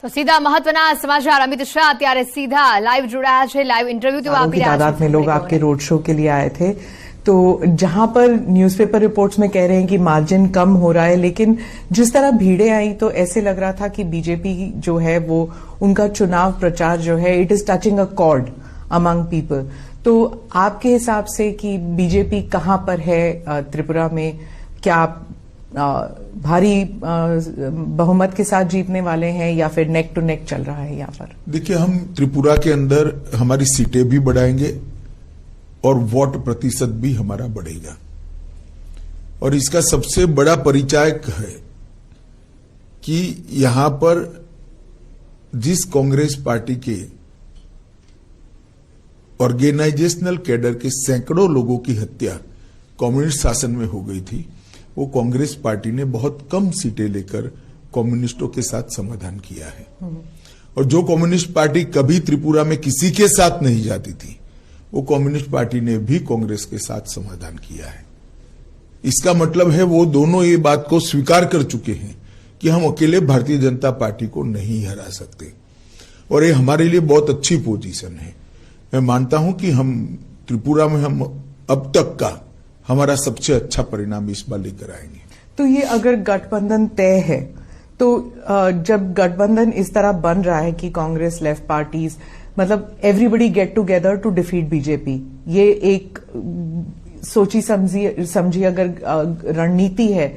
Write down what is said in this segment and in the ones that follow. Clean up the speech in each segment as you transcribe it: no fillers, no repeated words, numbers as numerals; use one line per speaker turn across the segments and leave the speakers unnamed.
તો સીધા મહત્વના સમાચાર અમિત શાહ અત્યારે सीधा लाइव જોડાયા છે लाइव इंटरव्यू तो आप
तादाद में लोग आपके रोड शो के लिए आए थे। तो जहां पर न्यूज़पेपर रिपोर्ट्स में कह रहे हैं कि मार्जिन कम हो रहा है, लेकिन जिस तरह भीड़ें आई तो ऐसे लग रहा था कि बीजेपी जो है वो उनका चुनाव प्रचार जो है it is touching a cord among people. तो आपके हिसाब से कि बीजेपी कहां पर है त्रिपुरा में, क्या भारी बहुमत के साथ जीतने वाले हैं या फिर नेक टू नेक चल रहा है यहाँ पर? देखिए, हम त्रिपुरा के अंदर हमारी सीटें भी बढ़ाएंगे और वोट प्रतिशत भी हमारा बढ़ेगा। और इसका सबसे बड़ा परिचायक है कि यहां पर जिस कांग्रेस पार्टी के ऑर्गेनाइजेशनल कैडर के सैकड़ों लोगों की हत्या कम्युनिस्ट शासन में हो गई थी, वो कांग्रेस पार्टी ने बहुत कम सीटें लेकर कम्युनिस्टों के साथ समाधान किया है। और जो कम्युनिस्ट पार्टी कभी त्रिपुरा में किसी के साथ नहीं जाती थी, वो कम्युनिस्ट पार्टी ने भी कांग्रेस के साथ समाधान किया है। इसका मतलब है वो दोनों ये बात को स्वीकार कर चुके हैं कि हम अकेले भारतीय जनता पार्टी को नहीं हरा सकते, और ये हमारे लिए बहुत अच्छी पोजीशन है। मैं मानता हूं कि हम त्रिपुरा में हम अब तक का हमारा सबसे अच्छा परिणाम इस बार लेकर आएंगे। तो ये अगर गठबंधन तय है, तो जब गठबंधन इस तरह बन रहा है कि कांग्रेस लेफ्ट पार्टीज मतलब everybody get together to defeat BJP, ये एक सोची समझी अगर रणनीति है,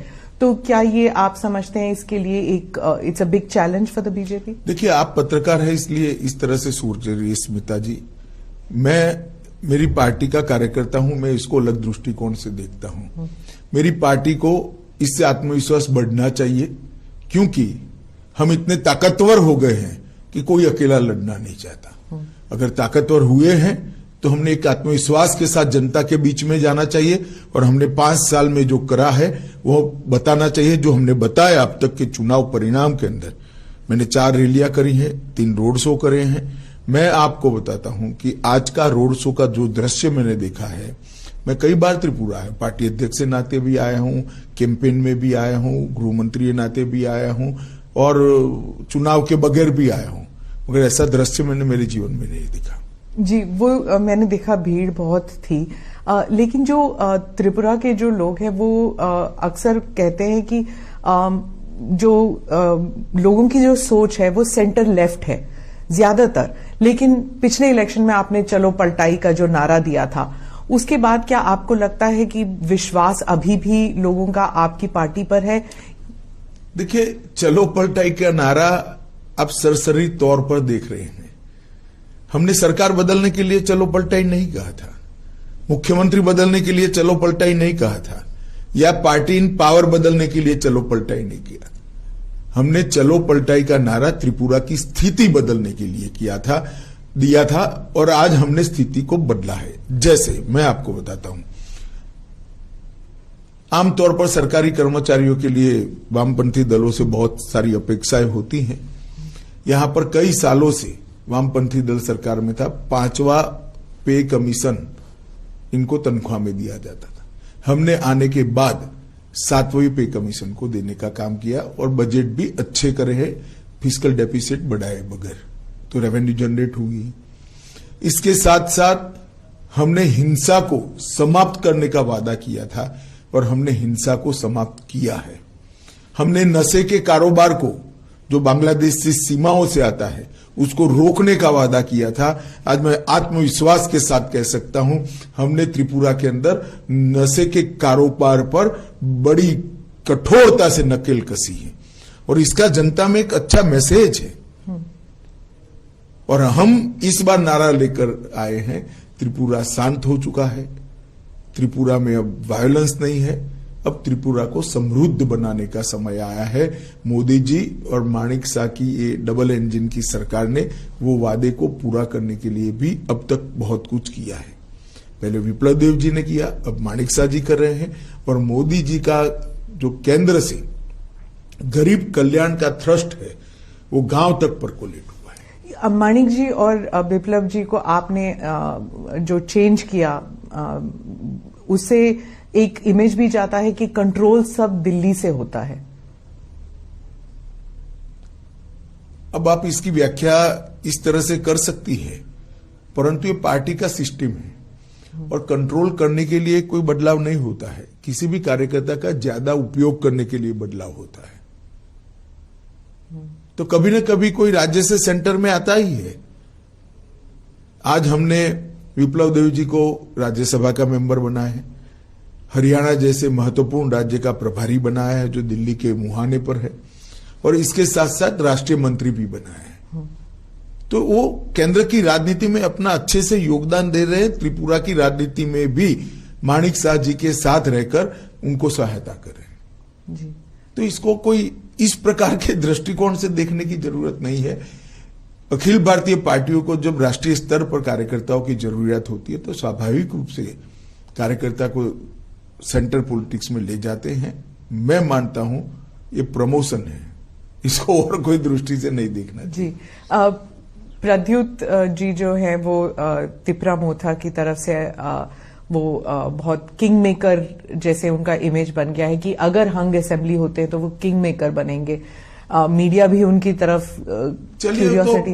तो क्या ये आप समझते हैं इसके लिए एक it's a big challenge for the BJP?
देखिए, आप पत्रकार हैं इसलिए इस तरह से सोच रही है स्मिता जी। मैं मेरी पार्टी का कार्यकर्ता हूं, मैं इसको अलग दृष्टिकोण से देखता हूं। मेरी पार्टी को इससे आत्मविश्वास बढ़ना चाहिए, क्योंकि हम इतने ताकतवर हो गए हैं कि कोई अकेला लड़ना नहीं चाहता। अगर ताकतवर हुए हैं तो हमने एक आत्मविश्वास के साथ जनता के बीच में जाना चाहिए, और हमने 5 साल में जो करा है वो बताना चाहिए। जो हमने बताया अब तक के चुनाव परिणाम के अंदर, मैंने 4 रैलियां करी हैं, 3 रोड शो करे हैं। मैं आपको बताता हूं कि आज का रोड शो का जो दृश्य मैंने देखा है, मैं कई बार त्रिपुरा है, पार्टी अध्यक्ष के नाते भी आया हूं, कैंपेन में भी आया हूं, गृह मंत्री के नाते भी आया हूं, और चुनाव के बगैर भी आया हूं, मगर ऐसा दृश्य मैंने मेरे जीवन में नहीं देखा।
जी, वो मैंने देखा, भीड़ बहुत थी। लेकिन जो त्रिपुरा के जो लोग हैं वो अक्सर कहते हैं कि जो लोगों की जो सोच है वो सेंटर लेफ्ट है ज्यादातर। लेकिन पिछले इलेक्शन में आपने चलो पलटाई का जो नारा दिया था, उसके बाद क्या आपको लगता है कि विश्वास अभी भी लोगों का आपकी पार्टी पर है?
देखिए, चलो पलटाई का नारा आप सरसरी तौर पर देख रहे हैं। हमने सरकार बदलने के लिए चलो पलटाई नहीं कहा था, मुख्यमंत्री बदलने के लिए चलो पलटाई नहीं कहा था, या पार्टी इन पावर बदलने के लिए चलो पलटाई नहीं किया। हमने चलो पलटाई का नारा त्रिपुरा की स्थिति बदलने के लिए दिया था, और आज हमने स्थिति को बदला है। जैसे मैं आपको बताता हूं, आमतौर पर सरकारी कर्मचारियों के लिए वामपंथी दलों से बहुत सारी अपेक्षाएं होती हैं। यहां पर कई सालों से वामपंथी दल सरकार में था, 5वां पे कमीशन इनको तनख्वाह में दिया जाता था। हमने आने के बाद 7वें पे कमीशन को देने का काम किया, और बजट भी अच्छे करे हैं, फिस्कल डेफिसिट बढ़ाए बगैर, तो रेवेन्यू जनरेट हुई। इसके साथ साथ हमने हिंसा को समाप्त करने का वादा किया था, और हमने हिंसा को समाप्त किया है। हमने नशे के कारोबार को, जो बांग्लादेश से सीमाओं से आता है, उसको रोकने का वादा किया था। आज मैं आत्मविश्वास के साथ कह सकता हूं, हमने त्रिपुरा के अंदर नशे के कारोबार पर बड़ी कठोरता से नकेल कसी है, और इसका जनता में एक अच्छा मैसेज है। और हम इस बार नारा लेकर आए हैं, त्रिपुरा शांत हो चुका है, त्रिपुरा में अब वायलेंस नहीं है, अब त्रिपुरा को समृद्ध बनाने का समय आया है। मोदी जी और माणिक शाह की ये डबल इंजन की सरकार ने वो वादे को पूरा करने के लिए भी अब तक बहुत कुछ किया है। पहले विप्लव देव जी ने किया, अब माणिक शाह जी कर रहे हैं, और मोदी जी का जो केंद्र से गरीब कल्याण का थ्रस्ट है वो गांव तक परकोलेट हुआ है।
माणिक जी और विप्लव जी को आपने जो चेंज किया, उससे एक इमेज भी जाता है कि कंट्रोल सब दिल्ली से होता है। अब आप इसकी व्याख्या इस तरह से कर सकती है, परंतु ये पार्टी का सिस्टम है और कंट्रोल करने के लिए कोई बदलाव नहीं होता है। किसी भी कार्यकर्ता का ज्यादा उपयोग करने के लिए बदलाव होता है। तो कभी न कभी कोई राज्य से सेंटर में आता ही है। आज हमने विप्लव देव जी को राज्यसभा का मेंबर बनाया है, हरियाणा जैसे महत्वपूर्ण राज्य का प्रभारी बनाया है जो दिल्ली के मुहाने पर है, और इसके साथ साथ राष्ट्रीय मंत्री भी बनाया है। तो वो केंद्र की राजनीति में अपना अच्छे से योगदान दे रहे हैं। त्रिपुरा की राजनीति में भी माणिक शाह जी के साथ रहकर उनको सहायता कर रहे हैं जी। तो इसको कोई इस प्रकार के दृष्टिकोण से देखने की जरूरत नहीं है। अखिल भारतीय पार्टियों को जब राष्ट्रीय स्तर पर कार्यकर्ताओं की जरूरत होती है तो स्वाभाविक रूप से कार्यकर्ता को सेंटर पॉलिटिक्स में ले जाते हैं। मैं मानता हूं ये प्रमोशन है, इसको और कोई दृष्टि से नहीं देखना जी।
प्रद्युत जी जो है वो तिपरा मोथा की तरफ से वो बहुत किंग मेकर जैसे उनका इमेज बन गया है कि अगर हंग असेंबली होते हैं तो वो किंग मेकर बनेंगे। मीडिया भी उनकी तरफ क्यूरियोसिटी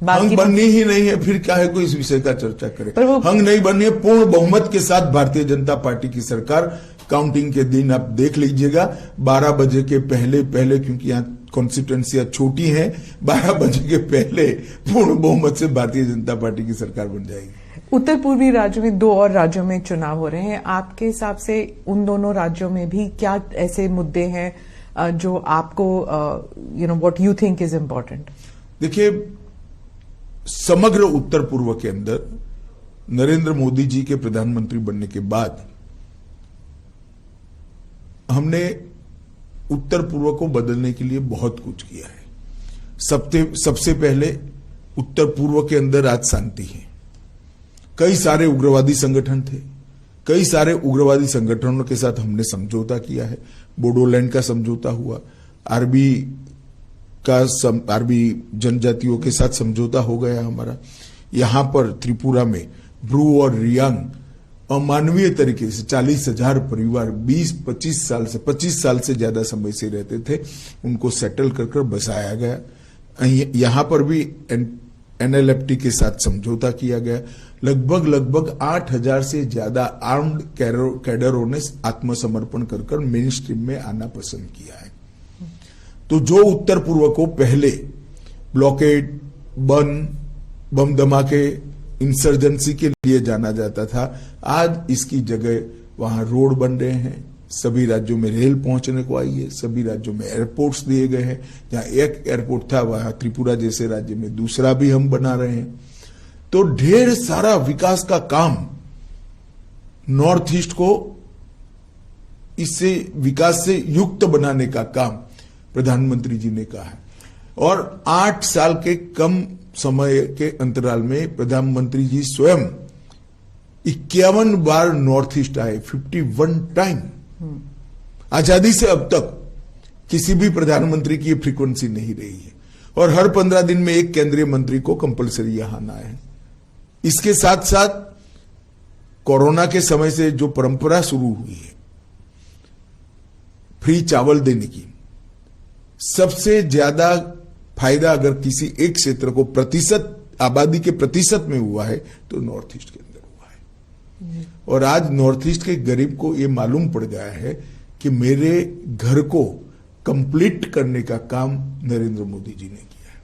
हंग बननी ही नहीं है, फिर क्या है कोई इस विषय का चर्चा करे। हंग नहीं बननी है, पूर्ण बहुमत के साथ भारतीय जनता पार्टी की सरकार काउंटिंग के दिन आप देख लीजिएगा 12 बजे के पहले क्योंकि यहाँ कॉन्स्टिट्यूएंसियां छोटी हैं, 12 बजे के पहले पूर्ण बहुमत से भारतीय जनता पार्टी की सरकार बन जाएगी।
उत्तर पूर्वी राज्यों में 2 और राज्यों में चुनाव हो रहे हैं। आपके हिसाब से उन दोनों राज्यों में भी क्या ऐसे मुद्दे हैं जो आपको what you think is important?
देखिए, समग्र उत्तर पूर्व के अंदर नरेंद्र मोदी जी के प्रधानमंत्री बनने के बाद हमने उत्तर पूर्व को बदलने के लिए बहुत कुछ किया है। सबसे पहले उत्तर पूर्व के अंदर आज शांति है। कई सारे उग्रवादी संगठन थे, कई सारे उग्रवादी संगठनों के साथ हमने समझौता किया है। बोडोलैंड का समझौता हुआ, आरबी जनजातियों के साथ समझौता हो गया हमारा। यहां पर त्रिपुरा में ब्रू और रियांग अमानवीय तरीके से 40,000 परिवार 25 साल से ज्यादा समय से रहते थे, उनको सेटल कर बसाया गया। यहां पर भी एनएलएफटी के साथ समझौता किया गया। लगभग 8,000 से ज्यादा आर्म्ड कैडरों ने आत्मसमर्पण कर मेन स्ट्रीम में आना पसंद किया है। तो जो उत्तर पूर्व को पहले ब्लॉकेड, बम धमाके, इंसर्जेंसी के लिए जाना जाता था, आज इसकी जगह वहां रोड बन रहे हैं। सभी राज्यों में रेल पहुंचने को आई है, सभी राज्यों में एयरपोर्ट्स दिए गए हैं। जहां एक एयरपोर्ट था वहां त्रिपुरा जैसे राज्य में दूसरा भी हम बना रहे हैं। तो ढेर सारा विकास का काम नॉर्थ ईस्ट को इससे विकास से युक्त बनाने का काम प्रधानमंत्री जी ने कहा है। और 8 साल के कम समय के अंतराल में प्रधानमंत्री जी स्वयं 51 बार नॉर्थ ईस्ट आए, 51 टाइम। आजादी से अब तक किसी भी प्रधानमंत्री की फ्रीक्वेंसी नहीं रही है। और हर 15 दिन में एक केंद्रीय मंत्री को कंपलसरी यहां आना है। इसके साथ साथ कोरोना के समय से जो परंपरा शुरू हुई है फ्री चावल देने की, सबसे ज्यादा फायदा अगर किसी एक क्षेत्र को आबादी के प्रतिशत में हुआ है तो नॉर्थ ईस्ट के अंदर हुआ है। और आज नॉर्थ ईस्ट के गरीब को यह मालूम पड़ गया है कि मेरे घर को कंप्लीट करने का काम नरेंद्र मोदी जी ने किया है।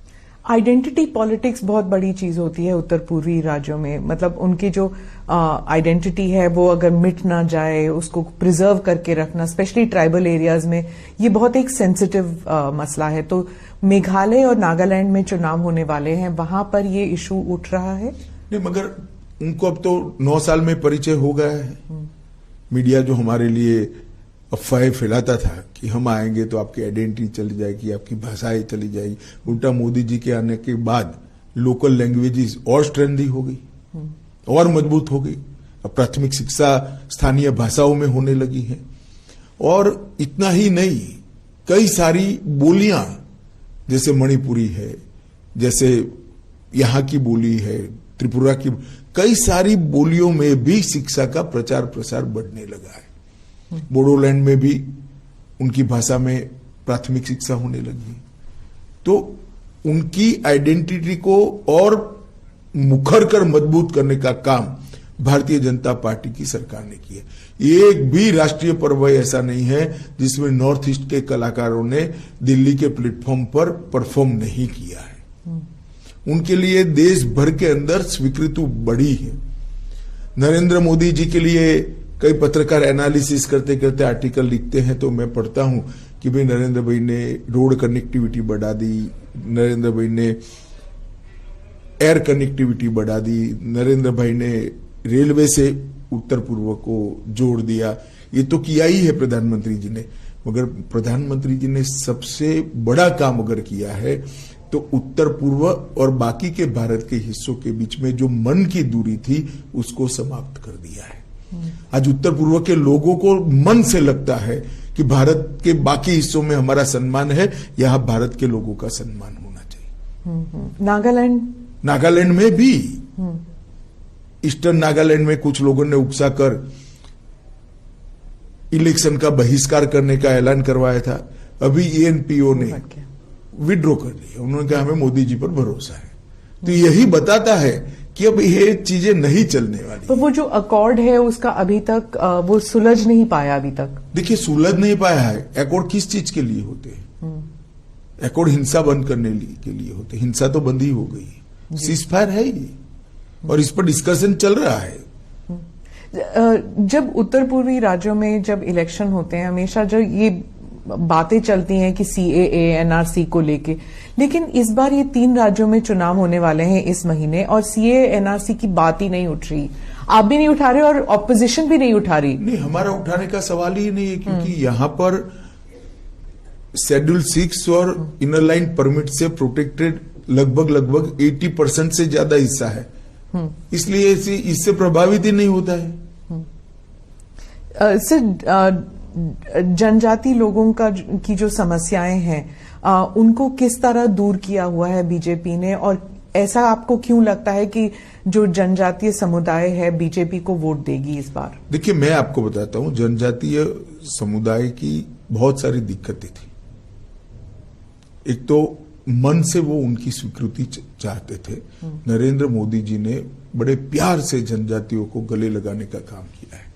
आइडेंटिटी पॉलिटिक्स बहुत बड़ी चीज होती है उत्तर पूर्वी राज्यों में। मतलब उनकी जो आइडेंटिटी है वो अगर मिट ना जाए, उसको प्रिजर्व करके रखना, स्पेशली ट्राइबल एरियाज में, ये बहुत एक सेंसिटिव मसला है। तो मेघालय और नागालैंड में चुनाव होने वाले हैं, वहां पर ये इशू उठ रहा है?
नहीं, मगर उनको अब तो 9 साल में परिचय हो गया है। मीडिया जो हमारे लिए अफवाहें फैलाता था कि हम आएंगे तो आपकी आइडेंटिटी चली जाएगी, आपकी भाषाएं चली जाएगी, उल्टा मोदी जी के आने के बाद लोकल लैंग्वेजेस और स्ट्रेंथी हो गई और मजबूत हो गई। अब प्राथमिक शिक्षा स्थानीय भाषाओं में होने लगी है। और इतना ही नहीं, कई सारी बोलियां, जैसे मणिपुरी है, जैसे यहां की बोली है, त्रिपुरा की, कई सारी बोलियों में भी शिक्षा का प्रचार प्रसार बढ़ने लगा है। बोडोलैंड में भी उनकी भाषा में प्राथमिक शिक्षा होने लगी। तो उनकी आइडेंटिटी को और मुखर कर मजबूत करने का काम भारतीय जनता पार्टी की सरकार ने किया। एक भी राष्ट्रीय पर्व ऐसा नहीं है जिसमें नॉर्थ ईस्ट के कलाकारों ने दिल्ली के प्लेटफॉर्म पर परफॉर्म नहीं किया है। उनके लिए देश भर के अंदर स्वीकृति बढ़ी है। नरेंद्र मोदी जी के लिए कई पत्रकार एनालिसिस करते करते आर्टिकल लिखते हैं तो मैं पढ़ता हूं कि भाई नरेंद्र भाई ने रोड कनेक्टिविटी बढ़ा दी, नरेंद्र भाई ने एयर कनेक्टिविटी बढ़ा दी, नरेंद्र भाई ने रेलवे से उत्तर पूर्व को जोड़ दिया। ये तो किया ही है प्रधानमंत्री जी ने, मगर प्रधानमंत्री जी ने सबसे बड़ा काम अगर किया है तो उत्तर पूर्व और बाकी के भारत के हिस्सों के बीच में जो मन की दूरी थी उसको समाप्त कर दिया है। आज उत्तर पूर्व के लोगों को मन से लगता है कि भारत के बाकी हिस्सों में हमारा सम्मान है, यहां भारत के लोगों का सम्मान होना चाहिए। नागालैंड में भी ईस्टर्न नागालैंड में कुछ लोगों ने उकसाकर इलेक्शन का बहिष्कार करने का ऐलान करवाया था। अभी एएनपीओ ने विड्रॉ कर लिया। उन्होंने कहा हमें मोदी जी पर भरोसा है। तो यही बताता है कि अब ये चीजें नहीं चलने वाली।
तो वो जो अकॉर्ड है उसका अभी तक वो सुलझ नहीं पाया अभी तक। देखिए
सुलझ नहीं पाया है। अकॉर्ड किस चीज के लिए होते हैं? अकॉर्ड हिंसा बंद करने के लिए होते। हिंसा तो बंद ही हो गई, सीजफायर है ये, और इस पर डिस्कशन चल रहा है।
जब उत्तर पूर्वी राज्यों में जब इलेक्शन होते हैं हमेशा जो ये बातें चलती हैं कि सीएए एनआरसी को लेके, लेकिन इस बार ये 3 राज्यों में चुनाव होने वाले हैं इस महीने और सीएए एनआरसी की बात ही नहीं उठ रही। आप भी नहीं उठा रहे और ऑपोजिशन भी नहीं उठा रही।
नहीं, हमारा उठाने का सवाल ही नहीं है, क्योंकि यहां पर शेड्यूल 6 और इनर लाइन परमिट से प्रोटेक्टेड लगभग 80% से ज्यादा हिस्सा है, इसलिए इससे प्रभावित ही नहीं होता है।
सर, जनजाति लोगों की जो समस्याएं हैं उनको किस तरह दूर किया हुआ है बीजेपी ने, और ऐसा आपको क्यों लगता है कि जो जनजातीय समुदाय है बीजेपी को वोट देगी इस बार?
देखिए, मैं आपको बताता हूं, जनजातीय समुदाय की बहुत सारी दिक्कतें थी। एक तो मन से वो उनकी स्वीकृति चाहते थे। नरेंद्र मोदी जी ने बड़े प्यार से जनजातियों को गले लगाने का काम किया है।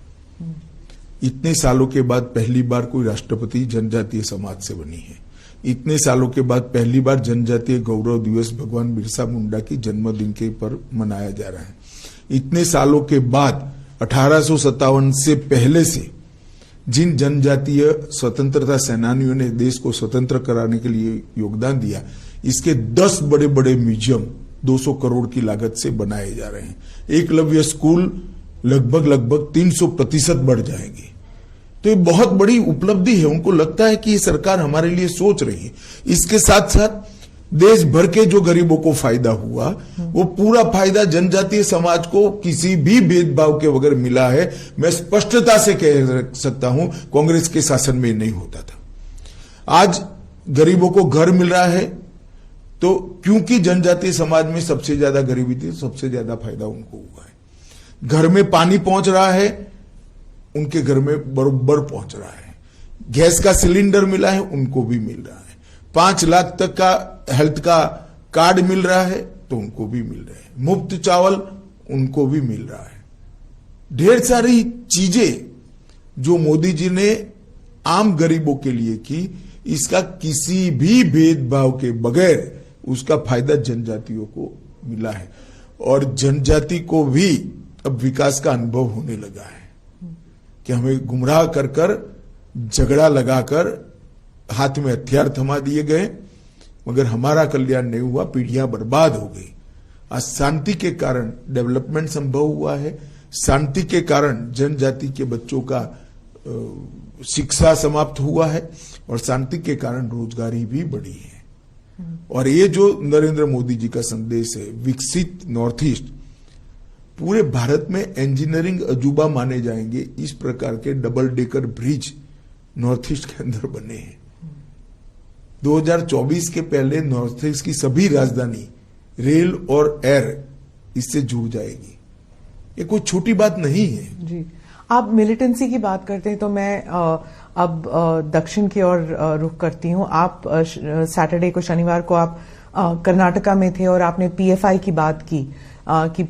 इतने सालों के बाद पहली बार कोई राष्ट्रपति जनजातीय समाज से बनी है। इतने सालों के बाद पहली बार जनजातीय गौरव दिवस भगवान बिरसा मुंडा की जन्मदिन के पर मनाया जा रहा है। इतने सालों के बाद 1857 से पहले से जिन जनजातीय स्वतंत्रता सेनानियों ने देश को स्वतंत्र कराने के लिए योगदान दिया, इसके 10 बड़े बड़े म्यूजियम 200 करोड़ की लागत से बनाए जा रहे हैं। एकलव्य स्कूल लगभग 300% बढ़ जाएंगे। तो ये बहुत बड़ी उपलब्धि है। उनको लगता है कि ये सरकार हमारे लिए सोच रही है। इसके साथ साथ देश भर के जो गरीबों को फायदा हुआ, वो पूरा फायदा जनजातीय समाज को किसी भी भेदभाव के बगैर मिला है। मैं स्पष्टता से कह सकता हूं, कांग्रेस के शासन में नहीं होता था। आज गरीबों को घर मिल रहा है तो क्योंकि जनजातीय समाज में सबसे ज्यादा गरीबी थी, सबसे ज्यादा फायदा उनको हुआ है। घर में पानी पहुंच रहा है, उनके घर में बरोबर पहुंच रहा है। गैस का सिलेंडर मिला है, उनको भी मिल रहा है। 5 लाख तक का हेल्थ का कार्ड मिल रहा है तो उनको भी मिल रहा है। मुफ्त चावल उनको भी मिल रहा है। ढेर सारी चीजें जो मोदी जी ने आम गरीबों के लिए की, इसका किसी भी भेदभाव के बगैर उसका फायदा जनजातियों को मिला है। और जनजाति को भी अब विकास का अनुभव होने लगा है कि हमें गुमराह कर झगड़ा लगाकर हाथ में हथियार थमा दिए गए, मगर हमारा कल्याण नहीं हुआ, पीढ़ियां बर्बाद हो गई। आज शांति के कारण डेवलपमेंट संभव हुआ है। शांति के कारण जनजाति के बच्चों का शिक्षा समाप्त हुआ है और शांति के कारण रोजगारी भी बढ़ी है। और ये जो नरेंद्र मोदी जी का संदेश है, विकसित नॉर्थ ईस्ट, पूरे भारत में इंजीनियरिंग अजूबा माने जाएंगे। इस प्रकार के double decker bridge north east के अंदर बने हैं। 2024 के पहले नॉर्थ ईस्ट की सभी राजधानी रेल और एयर इससे जुड़ जाएगी। ये कोई छोटी बात नहीं है
जी। आप मिलिटेंसी की बात करते हैं तो मैं अब दक्षिण की ओर रुख करती हूँ। आप सैटरडे को, शनिवार को आप कर्नाटका में थे और आपने पीएफआई की बात की कि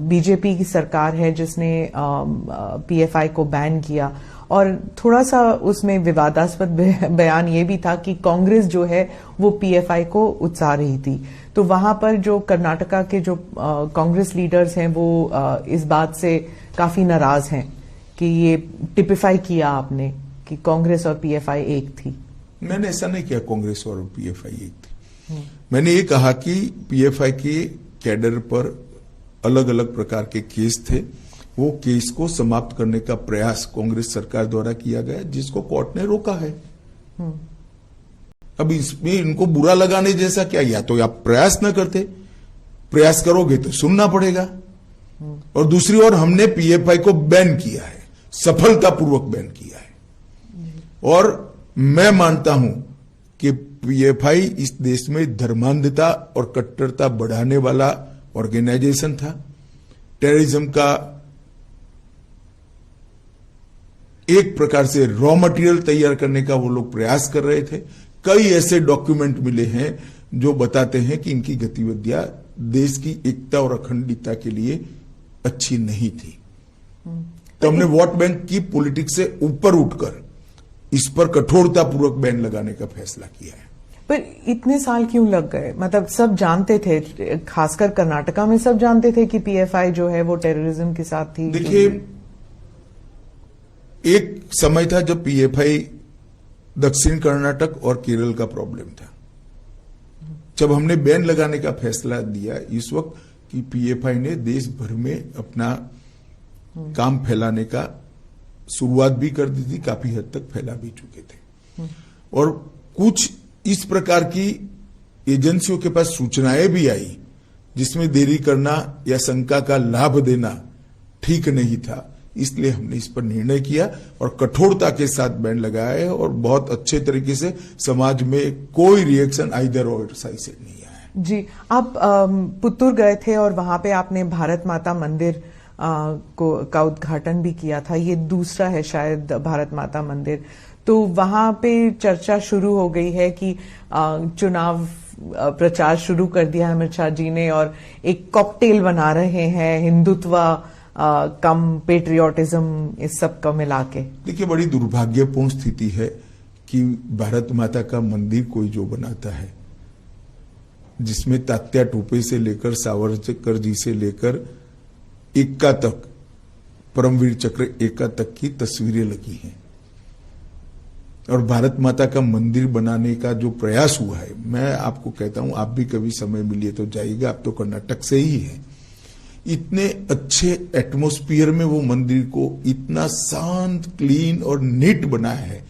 बीजेपी की सरकार है जिसने पीएफआई को बैन किया, और थोड़ा सा उसमें विवादास्पद बयान ये भी था कि कांग्रेस जो है वो पीएफआई को उकसा रही थी। तो वहां पर जो कर्नाटका के जो कांग्रेस लीडर्स हैं वो इस बात से काफी नाराज हैं कि ये टिपिफाई किया आपने कि कांग्रेस और पीएफआई एक थी।
मैंने ऐसा नहीं किया कांग्रेस और पीएफआई एक थी। मैंने ये कहा कि पीएफआई के कैडर पर अलग अलग प्रकार के केस थे, वो केस को समाप्त करने का प्रयास कांग्रेस सरकार द्वारा किया गया जिसको कोर्ट ने रोका है। अब इसमें इनको बुरा लगाने जैसा क्या, या तो आप प्रयास न करते, प्रयास करोगे तो सुनना पड़ेगा। और दूसरी ओर हमने पीएफआई को बैन किया है, सफलतापूर्वक बैन किया है। और मैं मानता हूं कि पीएफआई इस देश में धर्मांधता और कट्टरता बढ़ाने वाला ऑर्गेनाइजेशन था। टेररिज्म का एक प्रकार से रॉ मटेरियल तैयार करने का वो लोग प्रयास कर रहे थे। कई ऐसे डॉक्यूमेंट मिले हैं जो बताते हैं कि इनकी गतिविधियां देश की एकता और अखंडता के लिए अच्छी नहीं थी। तो हमने वोट बैंक की पॉलिटिक्स से ऊपर उठकर इस पर कठोरतापूर्वक बैन लगाने का फैसला किया है।
पर इतने साल क्यों लग गए? मतलब सब जानते थे, खासकर कर्नाटका में सब जानते थे कि पीएफआई जो है वो टेररिज्म के साथ थी।
देखिए, एक समय था जब पीएफआई दक्षिण कर्नाटक और केरल का प्रॉब्लम था। जब हमने बैन लगाने का फैसला दिया इस वक्त कि पीएफआई ने देश भर में अपना काम फैलाने का शुरुआत भी कर दी थी, काफी हद तक फैला भी चुके थे। और कुछ इस प्रकार की एजेंसियों के पास सूचनाएं भी आई जिसमें देरी करना या शंका का लाभ देना ठीक नहीं था। इसलिए हमने इस पर निर्णय किया और कठोरता के साथ बैन लगाया है और बहुत अच्छे तरीके से समाज में कोई रिएक्शन आइदर और साइड से नहीं आया है।
जी, आप पुत्तूर गए थे और वहां पे आपने भारत माता मंदिर का उद्घाटन भी किया था। ये दूसरा है शायद भारत माता मंदिर। तो वहां पे चर्चा शुरू हो गई है कि चुनाव प्रचार शुरू कर दिया है अमित शाह जी ने और एक कॉकटेल बना रहे हैं, हिंदुत्व कम पेट्रियोटिज्म, इस सब का मिला के।
देखिए, बड़ी दुर्भाग्यपूर्ण स्थिति है कि भारत माता का मंदिर कोई जो बनाता है जिसमें तात्या टोपे से लेकर सावरकर जी से लेकर एक्का तक, परमवीर चक्र एक्का तक की तस्वीरें लगी हैं, और भारत माता का मंदिर बनाने का जो प्रयास हुआ है, मैं आपको कहता हूं, आप भी कभी समय मिलिए तो जाइएगा, आप तो कर्नाटक से ही हैं। इतने अच्छे एटमॉस्फियर में वो मंदिर को इतना शांत, क्लीन और नीट बनाया है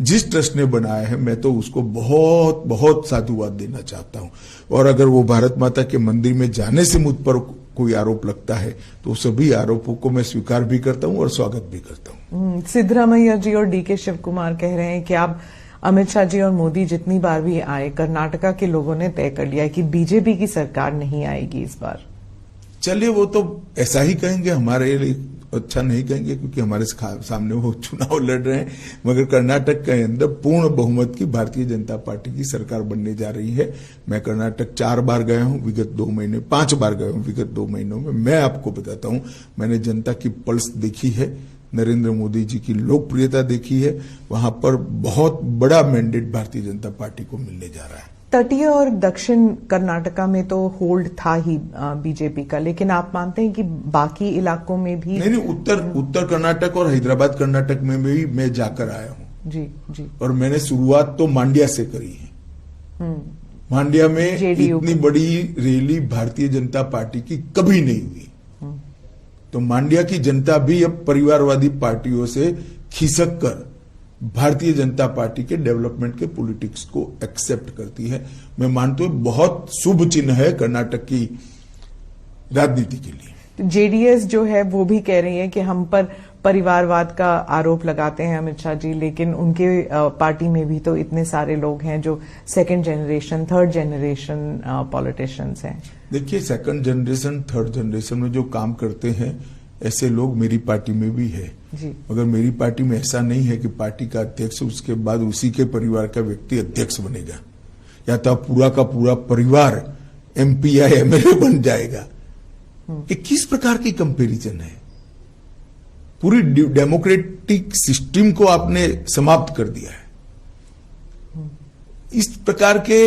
जिस ट्रस्ट ने बनाया है, मैं तो उसको बहुत बहुत साधुवाद देना चाहता हूं। और अगर वो भारत माता के मंदिर में जाने से मुझ पर कोई आरोप लगता है तो सभी आरोपों को मैं स्वीकार भी करता हूं और स्वागत भी करता हूं।
सिद्धरामैया जी और डीके शिव कुमार कह रहे हैं कि आप अमित शाह जी और मोदी जितनी बार भी आए, कर्नाटका के लोगों ने तय कर लिया कि बीजेपी की सरकार नहीं आएगी इस बार।
चलिए, वो तो ऐसा ही कहेंगे, हमारे लिए अच्छा नहीं कहेंगे क्योंकि हमारे सामने वो चुनाव लड़ रहे हैं। मगर कर्नाटक के अंदर पूर्ण बहुमत की भारतीय जनता पार्टी की सरकार बनने जा रही है। मैं कर्नाटक 4 बार गया हूं विगत 2 महीने, 5 बार गया हूं विगत 2 महीनों में। मैं आपको बताता हूं, मैंने जनता की पल्स देखी है, नरेंद्र मोदी जी की लोकप्रियता देखी है। वहां पर बहुत बड़ा मैंडेट भारतीय जनता पार्टी को मिलने जा रहा है।
तटीय और दक्षिण कर्नाटका में तो होल्ड था ही बीजेपी का, लेकिन आप मानते हैं कि बाकी इलाकों में भी?
नहीं, उत्तर कर्नाटक और हैदराबाद कर्नाटक में भी मैं जाकर आया हूं।
जी जी। और
मैंने शुरुआत तो मांड्या से करी है। मांड्या में इतनी बड़ी रैली भारतीय जनता पार्टी की कभी नहीं हुई। तो मांड्या की जनता भी अब परिवारवादी पार्टियों से खिसक कर भारतीय जनता पार्टी के डेवलपमेंट के पॉलिटिक्स को एक्सेप्ट करती है। मैं मानता हूं बहुत शुभ चिन्ह है कर्नाटक की राजनीति के लिए।
जेडीएस जो है वो भी कह रही है कि हम पर परिवारवाद का आरोप लगाते हैं अमित शाह जी, लेकिन उनके पार्टी में भी तो इतने सारे लोग हैं जो 2nd generation 3rd generation politicians हैं।
देखिए, 2nd जनरेशन 3rd जनरेशन में जो काम करते हैं ऐसे लोग मेरी पार्टी में भी है
जी।
मगर मेरी पार्टी में ऐसा नहीं है कि पार्टी का अध्यक्ष उसके बाद उसी के परिवार का व्यक्ति अध्यक्ष बनेगा या तो पूरा का पूरा परिवार एमपी या एमएलए बन जाएगा। ये किस प्रकार की कंपैरिजन है? पूरी डेमोक्रेटिक सिस्टम को आपने समाप्त कर दिया है। इस प्रकार के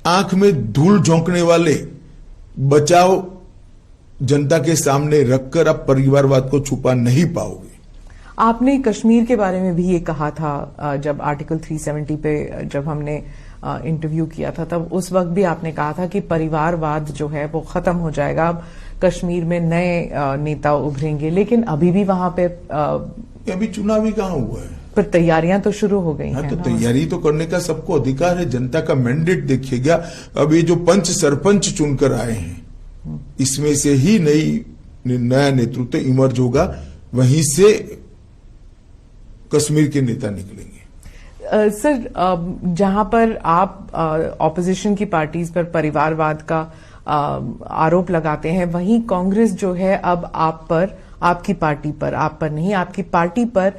आंख में धूल झोंकने वाले बचाव जनता के सामने रखकर आप परिवारवाद को छुपा नहीं पाओगे।
आपने कश्मीर के बारे में भी ये कहा था जब आर्टिकल 370 पे जब हमने इंटरव्यू किया था, तब उस वक्त भी आपने कहा था कि परिवारवाद जो है वो खत्म हो जाएगा, अब कश्मीर में नए नेता उभरेंगे। लेकिन अभी भी वहां पे
अभी चुनाव ही कहां हुआ है?
पर तैयारियां तो शुरू हो गई हैं।
तो तैयारी तो करने का सबको अधिकार है। जनता का मैंडेट देखिएगा। अब ये जो पंच सरपंच चुनकर आए हैं, इसमें से ही नया नेतृत्व इमर्ज होगा, वहीं से कश्मीर के नेता निकलेंगे।
सर, जहां पर आप ऑपोजिशन की पार्टीज पर परिवारवाद का आरोप लगाते हैं, वहीं कांग्रेस जो है अब आप पर, आपकी पार्टी पर, आप पर नहीं, आपकी पार्टी पर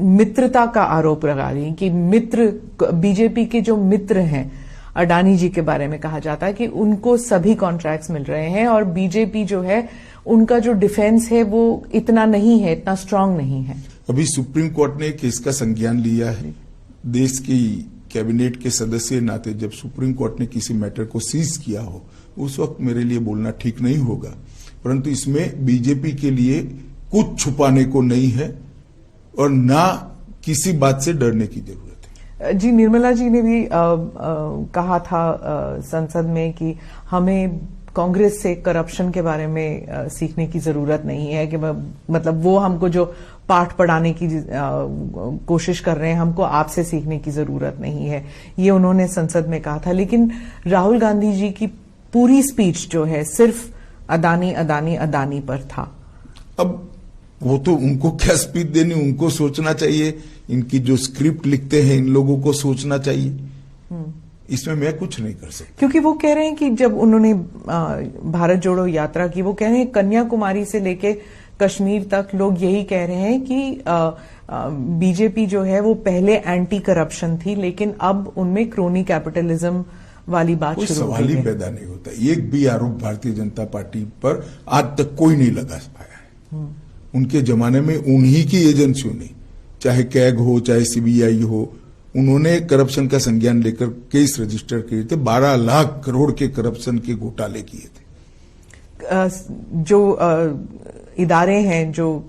मित्रता का आरोप लगा रही है कि मित्र, बीजेपी के जो मित्र हैं, अडानी जी के बारे में कहा जाता है कि उनको सभी कॉन्ट्रैक्ट्स मिल रहे हैं और बीजेपी जो है उनका जो डिफेंस है वो इतना नहीं है, इतना स्ट्रांग नहीं है।
अभी सुप्रीम कोर्ट ने केस का संज्ञान लिया है। देश की कैबिनेट के सदस्य नाते जब सुप्रीम कोर्ट ने किसी मैटर को सीज किया हो, उस वक्त मेरे लिए बोलना ठीक नहीं होगा, परंतु इसमें बीजेपी के लिए कुछ छुपाने को नहीं है और ना किसी बात से डरने की जरूरत है।
जी, निर्मला जी ने भी कहा था संसद में कि हमें कांग्रेस से करप्शन के बारे में सीखने की जरूरत नहीं है, कि मतलब वो हमको जो पाठ पढ़ाने की कोशिश कर रहे हैं, हमको आपसे सीखने की जरूरत नहीं है, ये उन्होंने संसद में कहा था। लेकिन राहुल गांधी जी की पूरी स्पीच जो है सिर्फ अदानी अदानी अदानी पर था।
अब वो तो उनको क्या स्पीच देनी, उनको सोचना चाहिए। इनकी जो स्क्रिप्ट लिखते हैं इन लोगों को सोचना चाहिए। इसमें मैं कुछ नहीं कर सकता।
क्योंकि वो कह रहे हैं कि जब उन्होंने भारत जोड़ो यात्रा की, वो कह रहे हैं कन्याकुमारी से लेके कश्मीर तक लोग यही कह रहे हैं कि बीजेपी जो है वो पहले एंटी करप्शन थी, लेकिन अब उनमें क्रोनी कैपिटलिज्म वाली बात शुरू हो गई है।
सवाल ही पैदा नहीं होता। एक भी आरोप भारतीय जनता पार्टी पर आज तक कोई नहीं लगा पाया है। उनके जमाने में उन्हीं की एजेंसियों ने, चाहे कैग हो चाहे सीबीआई हो, उन्होंने करप्शन का संज्ञान लेकर केस रजिस्टर किए थे। 12 लाख करोड़ के करप्शन के घोटाले किए थे।
जो इदारे हैं, जो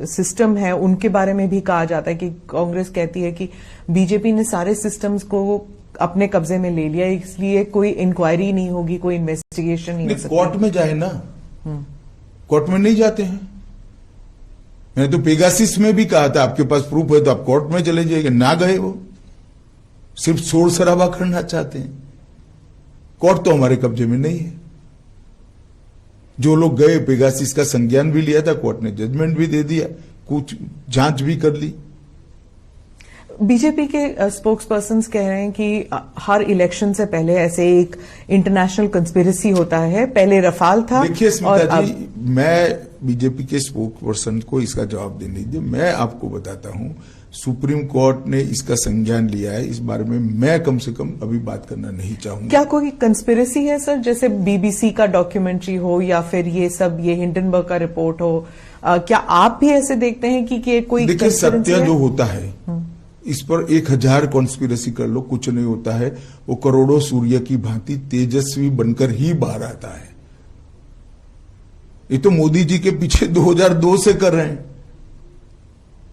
सिस्टम है, उनके बारे में भी कहा जाता है कि कांग्रेस कहती है कि बीजेपी ने सारे सिस्टम्स को अपने कब्जे में ले लिया, इसलिए कोई इंक्वायरी नहीं होगी, कोई इन्वेस्टिगेशन नहीं हो सकती।
कोर्ट में जाए ना, कोर्ट में नहीं जाते हैं। मैंने तो पेगासिस में भी कहा था आपके पास प्रूफ है तो आप कोर्ट में चले जाइए, ना गए। वो सिर्फ शोर शराबा करना चाहते हैं। कोर्ट तो हमारे कब्जे में नहीं है। जो लोग गए, पेगासिस का संज्ञान भी लिया था, कोर्ट ने जजमेंट भी दे दिया, कुछ जांच भी कर ली।
बीजेपी के स्पोक्स पर्सन कह रहे हैं कि हर इलेक्शन से पहले ऐसे एक इंटरनेशनल कंस्पिरेसी होता है। पहले रफाल था।
देखिए स्मिता जी, मैं बीजेपी के स्पोक्स पर्सन को इसका जवाब देने दीजिए। मैं आपको बताता हूं, सुप्रीम कोर्ट ने इसका संज्ञान लिया है। इस बारे में मैं कम से कम अभी बात करना नहीं चाहूंगा।
क्या कोई कंस्पिरेसी है सर? जैसे बीबीसी का डॉक्यूमेंट्री हो या फिर ये सब, ये हिंडनबर्ग का रिपोर्ट हो, क्या आप भी ऐसे देखते हैं कि कोई?
देखिए, सत्य जो होता है इस पर 1000 कॉन्स्पिरेसी कर लो, कुछ नहीं होता है। वो करोड़ों सूर्य की भांति तेजस्वी बनकर ही बाहर आता है। ये तो मोदी जी के पीछे 2002 से कर रहे हैं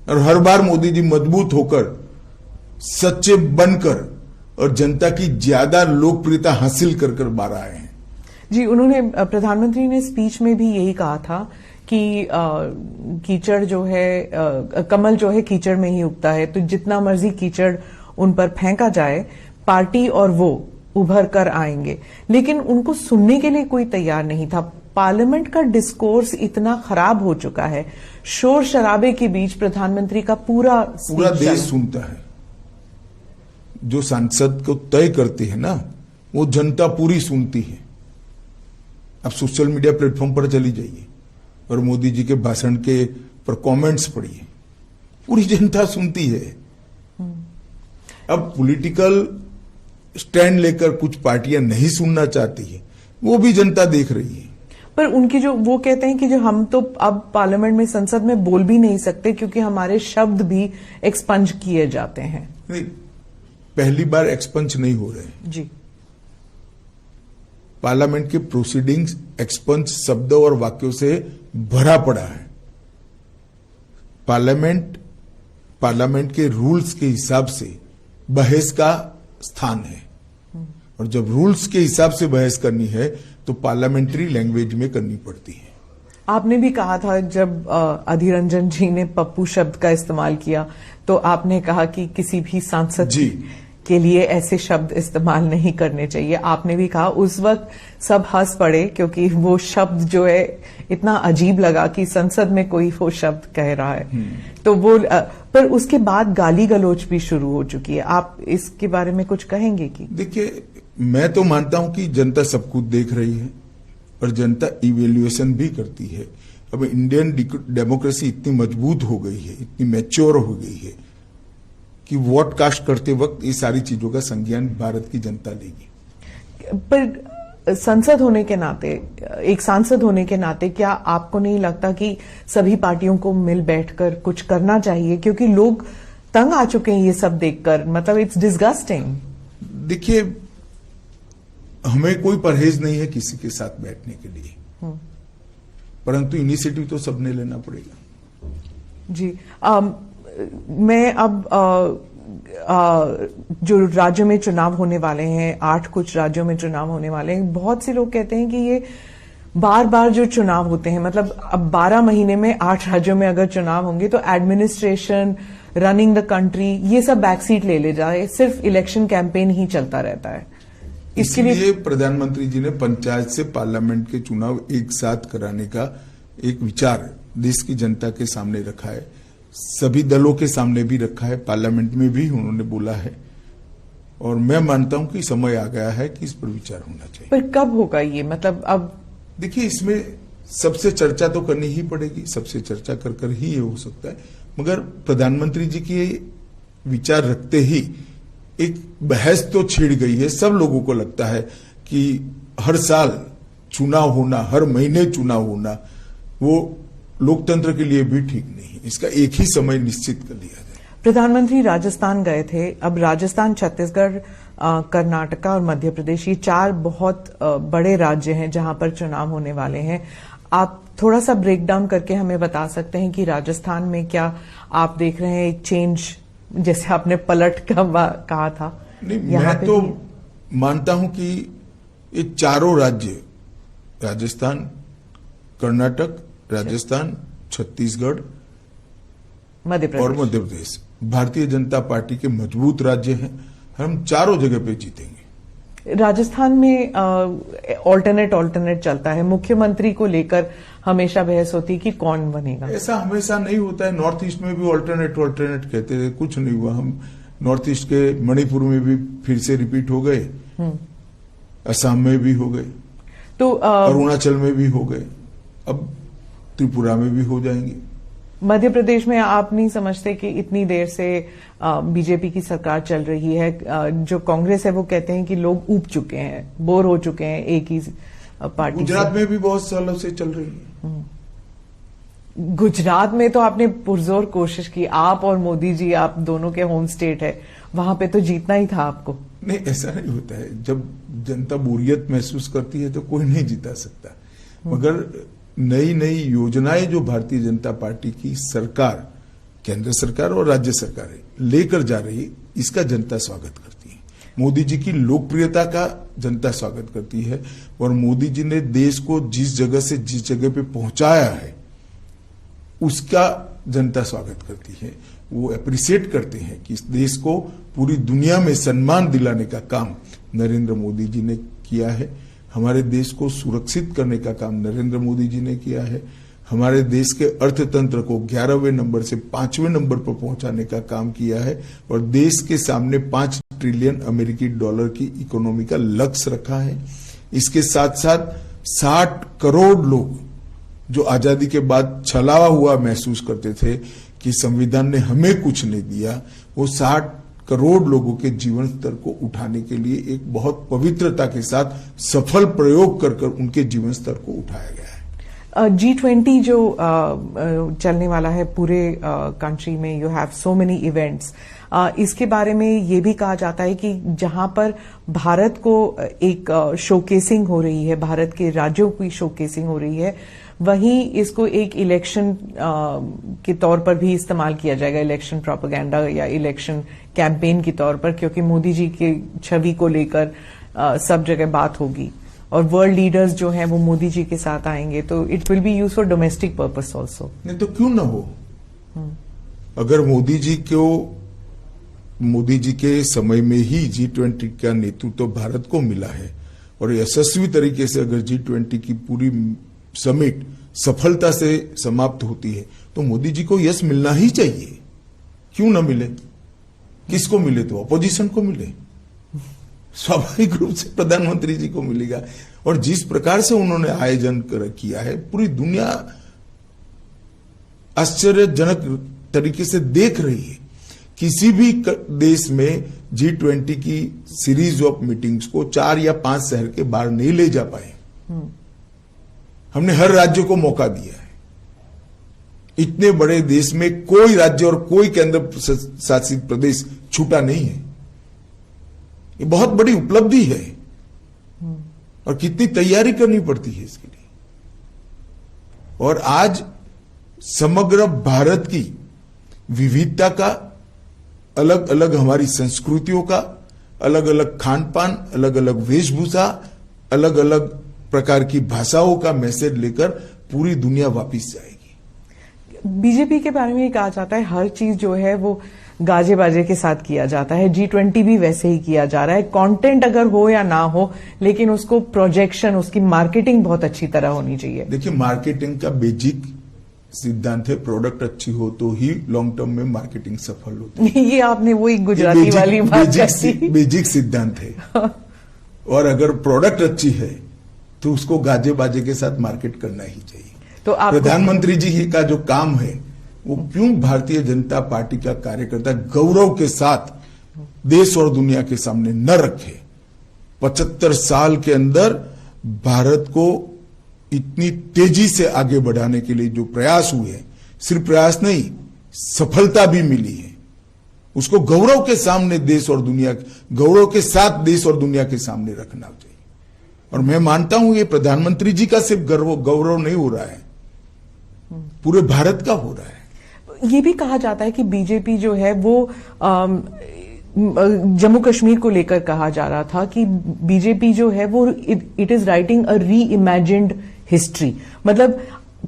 और हर बार मोदी जी मजबूत होकर, सच्चे बनकर और जनता की ज्यादा लोकप्रियता हासिल कर बाहर आए हैं।
जी, उन्होंने, प्रधानमंत्री ने स्पीच में भी यही कहा था कि कीचड़ जो है, कमल जो है कीचड़ में ही उगता है, तो जितना मर्जी कीचड़ उन पर फेंका जाए, पार्टी और वो उभर कर आएंगे। लेकिन उनको सुनने के लिए कोई तैयार नहीं था। पार्लियामेंट का डिस्कोर्स इतना खराब हो चुका है, शोर शराबे के बीच प्रधानमंत्री का पूरा
देश सुनता है। जो सांसद को तय करते हैं ना, वो जनता पूरी सुनती है। अब सोशल मीडिया प्लेटफॉर्म पर चली जाइए और मोदी जी के भाषण के पर कमेंट्स पढ़िए, पूरी जनता सुनती है। अब पॉलिटिकल स्टैंड लेकर कुछ पार्टियां नहीं सुनना चाहती है, वो भी जनता देख रही है।
पर उनकी जो वो कहते हैं कि जो हम तो अब पार्लियामेंट में, संसद में बोल भी नहीं सकते क्योंकि हमारे शब्द भी एक्सपंज किए जाते हैं।
नहीं, पहली बार एक्सपंज नहीं हो रहे हैं
जी।
पार्लियामेंट के प्रोसीडिंग्स एक्सपंज शब्दों और वाक्यों से भरा पड़ा है। पार्लियामेंट के रूल्स के हिसाब से बहस का स्थान है, और जब रूल्स के हिसाब से बहस करनी है तो पार्लियामेंट्री लैंग्वेज में करनी पड़ती है।
आपने भी कहा था जब अधीर रंजन जी ने पप्पू शब्द का इस्तेमाल किया तो आपने कहा कि किसी भी सांसद
जी
के लिए ऐसे शब्द इस्तेमाल नहीं करने चाहिए। आपने भी कहा, उस वक्त सब हंस पड़े क्योंकि वो शब्द जो है इतना अजीब लगा कि संसद में कोई वो शब्द कह रहा है। तो वो पर उसके बाद गाली गलौज भी शुरू हो चुकी है। आप इसके बारे में कुछ कहेंगे कि?
देखिए, मैं तो मानता हूं कि जनता सब कुछ देख रही है और जनता इवेल्युएशन भी करती है। अब इंडियन डेमोक्रेसी इतनी मजबूत हो गई है, इतनी मैच्योर हो गई है कि वोट कास्ट करते वक्त ये सारी चीजों का संज्ञान भारत की जनता लेगी।
पर संसद होने के नाते, एक सांसद होने के नाते, क्या आपको नहीं लगता कि सभी पार्टियों को मिल बैठकर कुछ करना चाहिए? क्योंकि लोग तंग आ चुके हैं ये सब देखकर, मतलब इट्स डिस्गस्टिंग।
देखिए, हमें कोई परहेज नहीं है किसी के साथ बैठने के लिए, परंतु इनिशिएटिव तो सबने लेना पड़ेगा।
जी। मैं अब जो राज्यों में चुनाव होने वाले हैं, 8 कुछ राज्यों में चुनाव होने वाले हैं, बहुत से लोग कहते हैं कि ये बार बार जो चुनाव होते हैं, मतलब अब 12 महीने में 8 राज्यों में अगर चुनाव होंगे तो एडमिनिस्ट्रेशन, रनिंग द कंट्री, ये सब बैकसीट ले जाए, सिर्फ इलेक्शन कैंपेन ही चलता रहता है।
इसके लिए प्रधानमंत्री जी ने पंचायत से पार्लियामेंट के चुनाव एक साथ कराने का एक विचार देश की जनता के सामने रखा है, सभी दलों के सामने भी रखा है, पार्लियामेंट में भी उन्होंने बोला है, और मैं मानता हूं कि समय आ गया है कि इस पर विचार होना चाहिए।
पर कब होगा ये? मतलब अब
देखिए, इसमें सबसे चर्चा तो करनी ही पड़ेगी, सबसे चर्चा कर ही ये हो सकता है, मगर प्रधानमंत्री जी के विचार रखते ही एक बहस तो छिड़ गई है। सब लोगों को लगता है कि हर साल चुनाव होना, हर महीने चुनाव होना, वो लोकतंत्र के लिए भी ठीक नहीं है। इसका एक ही समय निश्चित कर लिया जाए।
प्रधानमंत्री राजस्थान गए थे। अब राजस्थान, छत्तीसगढ़, कर्नाटका और मध्य प्रदेश, ये 4 बहुत बड़े राज्य हैं जहां पर चुनाव होने वाले हैं। आप थोड़ा सा ब्रेक डाउन करके हमें बता सकते हैं कि राजस्थान में क्या आप देख रहे हैं एक चेंज, जैसे आपने पलट का कहा था?
नहीं, मैं तो मानता हूं कि ये चारों राज्य, राजस्थान, कर्नाटक, राजस्थान, छत्तीसगढ़ और मध्य प्रदेश भारतीय जनता पार्टी के मजबूत राज्य हैं। हम चारों जगह पे जीतेंगे।
राजस्थान में ऑल्टरनेट चलता है, मुख्यमंत्री को लेकर हमेशा बहस होती है कि कौन बनेगा।
ऐसा हमेशा नहीं होता है। नॉर्थ ईस्ट में भी ऑल्टरनेट कहते थे, कुछ नहीं हुआ। हम नॉर्थ ईस्ट के मणिपुर में भी फिर से रिपीट हो गए, असम में भी हो गए, तो अरुणाचल में भी हो गए, अब त्रिपुरा में भी हो जाएंगे।
मध्य प्रदेश में आप नहीं समझते कि इतनी देर से बीजेपी की सरकार चल रही है, जो कांग्रेस है वो कहते हैं कि लोग ऊब चुके हैं, बोर हो चुके हैं एक ही पार्टी।
गुजरात में भी बहुत सालों से चल रही है।
गुजरात में तो आपने पुरजोर कोशिश की, आप और मोदी जी, आप दोनों के होम स्टेट है, वहां पे तो जीतना ही था आपको।
नहीं, ऐसा नहीं होता है। जब जनता बोरियत महसूस करती है तो कोई नहीं जीता सकता, मगर नई नई योजनाएं जो भारतीय जनता पार्टी की सरकार, केंद्र सरकार और राज्य सरकारें लेकर जा रही, इसका जनता स्वागत करती है। मोदी जी की लोकप्रियता का जनता स्वागत करती है, और मोदी जी ने देश को जिस जगह से जिस जगह पे पहुंचाया है उसका जनता स्वागत करती है। वो अप्रिशिएट करते हैं कि इस देश को पूरी दुनिया में सम्मान दिलाने का काम नरेंद्र मोदी जी ने किया है। हमारे देश को सुरक्षित करने का काम नरेंद्र मोदी जी ने किया है। हमारे देश के अर्थतंत्र को 11वें नंबर से 5वें नंबर पर पहुंचाने का काम किया है, और देश के सामने 5 ट्रिलियन अमेरिकी डॉलर की इकोनॉमी का लक्ष्य रखा है। इसके साथ साथ 60 करोड़ लोग जो आजादी के बाद छला हुआ महसूस करते थे कि संविधान ने हमें कुछ नहीं दिया, वो 60 करोड़ लोगों के जीवन स्तर को उठाने के लिए एक बहुत पवित्रता के साथ सफल प्रयोग कर उनके जीवन स्तर को उठाया गया है।
G20 जो चलने वाला है पूरे कंट्री में, you have so many events, इसके बारे में ये भी कहा जाता है कि जहां पर भारत को एक शोकेसिंग हो रही है, भारत के राज्यों की शोकेसिंग हो रही है, वहीं इसको एक इलेक्शन के तौर पर भी इस्तेमाल किया जाएगा, इलेक्शन प्रोपेगेंडा या इलेक्शन कैंपेन के तौर पर, क्योंकि मोदी जी की छवि को लेकर सब जगह बात होगी और वर्ल्ड लीडर्स जो हैं वो मोदी जी के साथ आएंगे, तो it will be use for domestic purpose also.
नहीं तो क्यों ना हो। अगर मोदी जी के समय में ही G20 का नेतृत्व तो भारत को मिला है और यशस्वी तरीके से अगर G20 की पूरी समिट सफलता से समाप्त होती है तो मोदी जी को यश मिलना ही चाहिए। क्यों ना मिले? किसको मिले? तो अपोजिशन को मिले, स्वाभाविक रूप से प्रधानमंत्री जी को मिलेगा। और जिस प्रकार से उन्होंने आयोजन किया है, पूरी दुनिया आश्चर्यजनक तरीके से देख रही है। किसी भी देश में G20 की सीरीज ऑफ मीटिंग्स को 4 या 5 शहर के बाहर नहीं ले जा पाए। हमने हर राज्य को मौका दिया है। इतने बड़े देश में कोई राज्य और कोई केंद्र शासित प्रदेश छूटा नहीं है। ये बहुत बड़ी उपलब्धि है और कितनी तैयारी करनी पड़ती है इसके लिए। और आज समग्र भारत की विविधता का, अलग अलग हमारी संस्कृतियों का, अलग अलग खान पान, अलग अलग वेशभूषा, अलग अलग प्रकार की भाषाओं का मैसेज लेकर पूरी दुनिया वापिस जाएगी।
बीजेपी के बारे में ये कहा जाता है हर चीज जो है वो गाजे बाजे के साथ किया जाता है, G20 भी वैसे ही किया जा रहा है। कंटेंट अगर हो या ना हो, लेकिन उसको प्रोजेक्शन, उसकी मार्केटिंग बहुत अच्छी तरह होनी चाहिए।
देखिए, मार्केटिंग का बेसिक सिद्धांत है, प्रोडक्ट अच्छी हो तो ही लॉन्ग टर्म में मार्केटिंग सफल होती है।
ये आपने वही गुजराती वाली बात कही।
बेसिक सिद्धांत है। और अगर प्रोडक्ट अच्छी है तो उसको गाजे बाजे के साथ मार्केट करना ही चाहिए।
तो
प्रधानमंत्री जी का जो काम है वो क्यों भारतीय जनता पार्टी का कार्यकर्ता गौरव के साथ देश और दुनिया के सामने न रखे। 75 साल के अंदर भारत को इतनी तेजी से आगे बढ़ाने के लिए जो प्रयास हुए हैं, सिर्फ प्रयास नहीं, सफलता भी मिली है, उसको गौरव के सामने देश और दुनिया, गौरव के साथ देश और दुनिया के सामने रखना चाहिए। और मैं मानता हूं ये प्रधानमंत्री जी का सिर्फ गौरव नहीं हो रहा है, पूरे भारत का हो रहा है।
ये भी कहा जाता है कि बीजेपी जो है वो जम्मू कश्मीर को लेकर कहा जा रहा था कि बीजेपी जो है वो इट इज राइटिंग अ री इमेजिन्ड हिस्ट्री। मतलब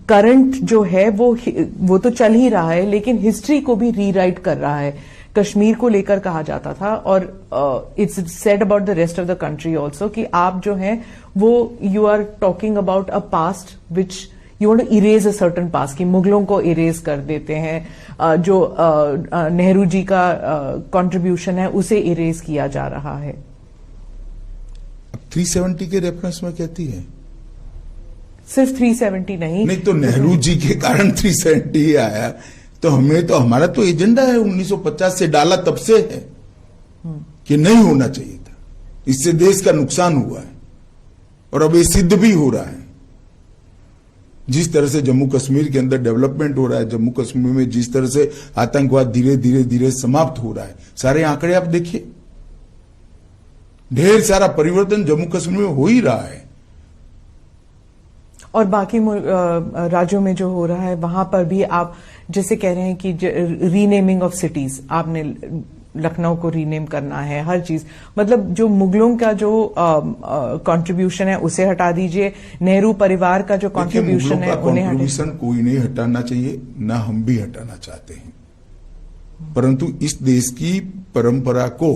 करंट जो है वो तो चल ही रहा है, लेकिन हिस्ट्री को भी रीराइट कर रहा है। कश्मीर को लेकर कहा जाता था और it's said about the rest of the country also कि आप जो हैं वो you are talking about a past which you want to erase a certain past, कि मुगलों को इरेज कर देते हैं, जो नेहरू जी का कंट्रीब्यूशन है उसे इरेज किया जा रहा है।
370 के रेफरेंस में कहती है,
सिर्फ 370 नहीं
तो नेहरू जी के कारण 370 ही आया। तो हमारा तो एजेंडा है 1950 से डाला, तब से है कि नहीं होना चाहिए था, इससे देश का नुकसान हुआ है और अब ये सिद्ध भी हो रहा है। जिस तरह से जम्मू कश्मीर के अंदर डेवलपमेंट हो रहा है, जम्मू कश्मीर में जिस तरह से आतंकवाद धीरे धीरे धीरे समाप्त हो रहा है, सारे आंकड़े आप देखिए, ढेर सारा परिवर्तन जम्मू कश्मीर में हो ही रहा है।
और बाकी राज्यों में जो हो रहा है वहां पर भी आप जैसे कह रहे हैं कि रीनेमिंग ऑफ सिटीज, आपने लखनऊ को रीनेम करना है, हर चीज, मतलब जो मुगलों का जो कंट्रीब्यूशन है उसे हटा दीजिए, नेहरू परिवार का जो कंट्रीब्यूशन है उन्हें
कंट्रीब्यूशन कोई नहीं हटाना चाहिए, ना हम भी हटाना चाहते हैं, परंतु इस देश की परंपरा को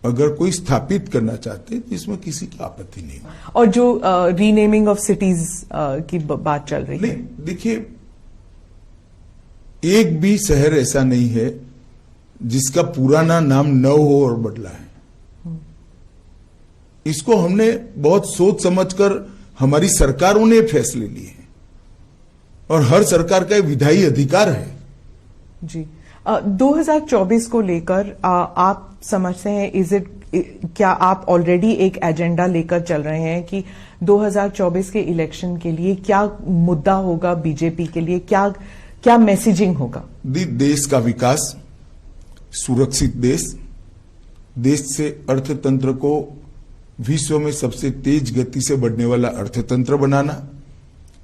अगर कोई स्थापित करना चाहते तो इसमें किसी की आपत्ति नहीं।
और जो रीनेमिंग ऑफ सिटीज की बात चल रही है,
देखिए, एक भी शहर ऐसा नहीं है जिसका पुराना नाम न हो और बदला है। इसको हमने बहुत सोच समझकर हमारी सरकारों ने फैसले लिए हैं और हर सरकार का विधायी अधिकार है।
जी, 2024 को लेकर आप समझते हैं क्या आप ऑलरेडी एक एजेंडा लेकर चल रहे हैं कि 2024 के इलेक्शन के लिए क्या मुद्दा होगा बीजेपी के लिए, क्या मैसेजिंग होगा?
देश का विकास, सुरक्षित देश से अर्थतंत्र को विश्व में सबसे तेज गति से बढ़ने वाला अर्थतंत्र बनाना,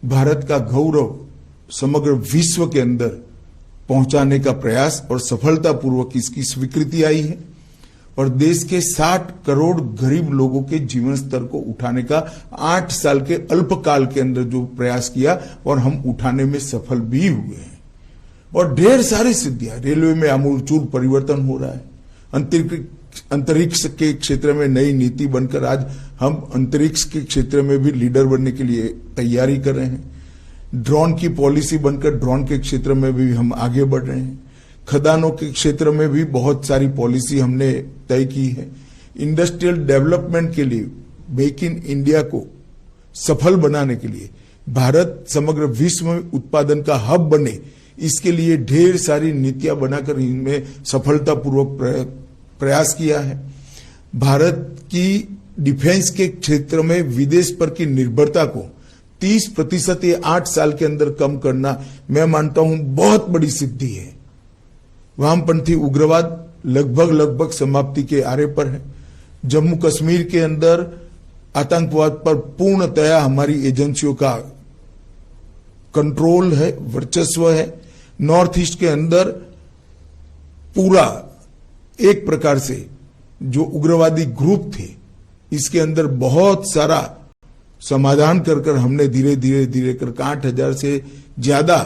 भारत का गौरव समग्र विश्व के अंदर पहुंचाने का प्रयास और सफलतापूर्वक इसकी स्वीकृति आई है, और देश के 60 करोड़ गरीब लोगों के जीवन स्तर को उठाने का 8 साल के अल्पकाल के अंदर जो प्रयास किया और हम उठाने में सफल भी हुए हैं। और ढेर सारी सिद्धियां, रेलवे में आमूलचूल परिवर्तन हो रहा है, अंतरिक्ष के क्षेत्र में नई नीति बनकर आज हम अंतरिक्ष के क्षेत्र में भी लीडर बनने के लिए तैयारी कर रहे हैं, ड्रोन की पॉलिसी बनकर ड्रोन के क्षेत्र में भी हम आगे बढ़ रहे हैं, खदानों के क्षेत्र में भी बहुत सारी पॉलिसी हमने तय की है, इंडस्ट्रियल डेवलपमेंट के लिए मेक इन इंडिया को सफल बनाने के लिए, भारत समग्र विश्व में उत्पादन का हब बने, इसके लिए ढेर सारी नीतियां बनाकर इनमें सफलतापूर्वक प्रयास किया है। भारत की डिफेंस के क्षेत्र में विदेश पर की निर्भरता को 30% ये 8 साल के अंदर कम करना, मैं मानता हूं बहुत बड़ी सिद्धि है। वामपंथी उग्रवाद लगभग समाप्ति के आरे पर है। जम्मू कश्मीर के अंदर आतंकवाद पर पूर्णतया हमारी एजेंसियों का कंट्रोल है, वर्चस्व है। नॉर्थ ईस्ट के अंदर पूरा एक प्रकार से जो उग्रवादी ग्रुप थे, इसके अंदर बहुत सारा समाधान कर हमने धीरे धीरे कर 8,000 से ज्यादा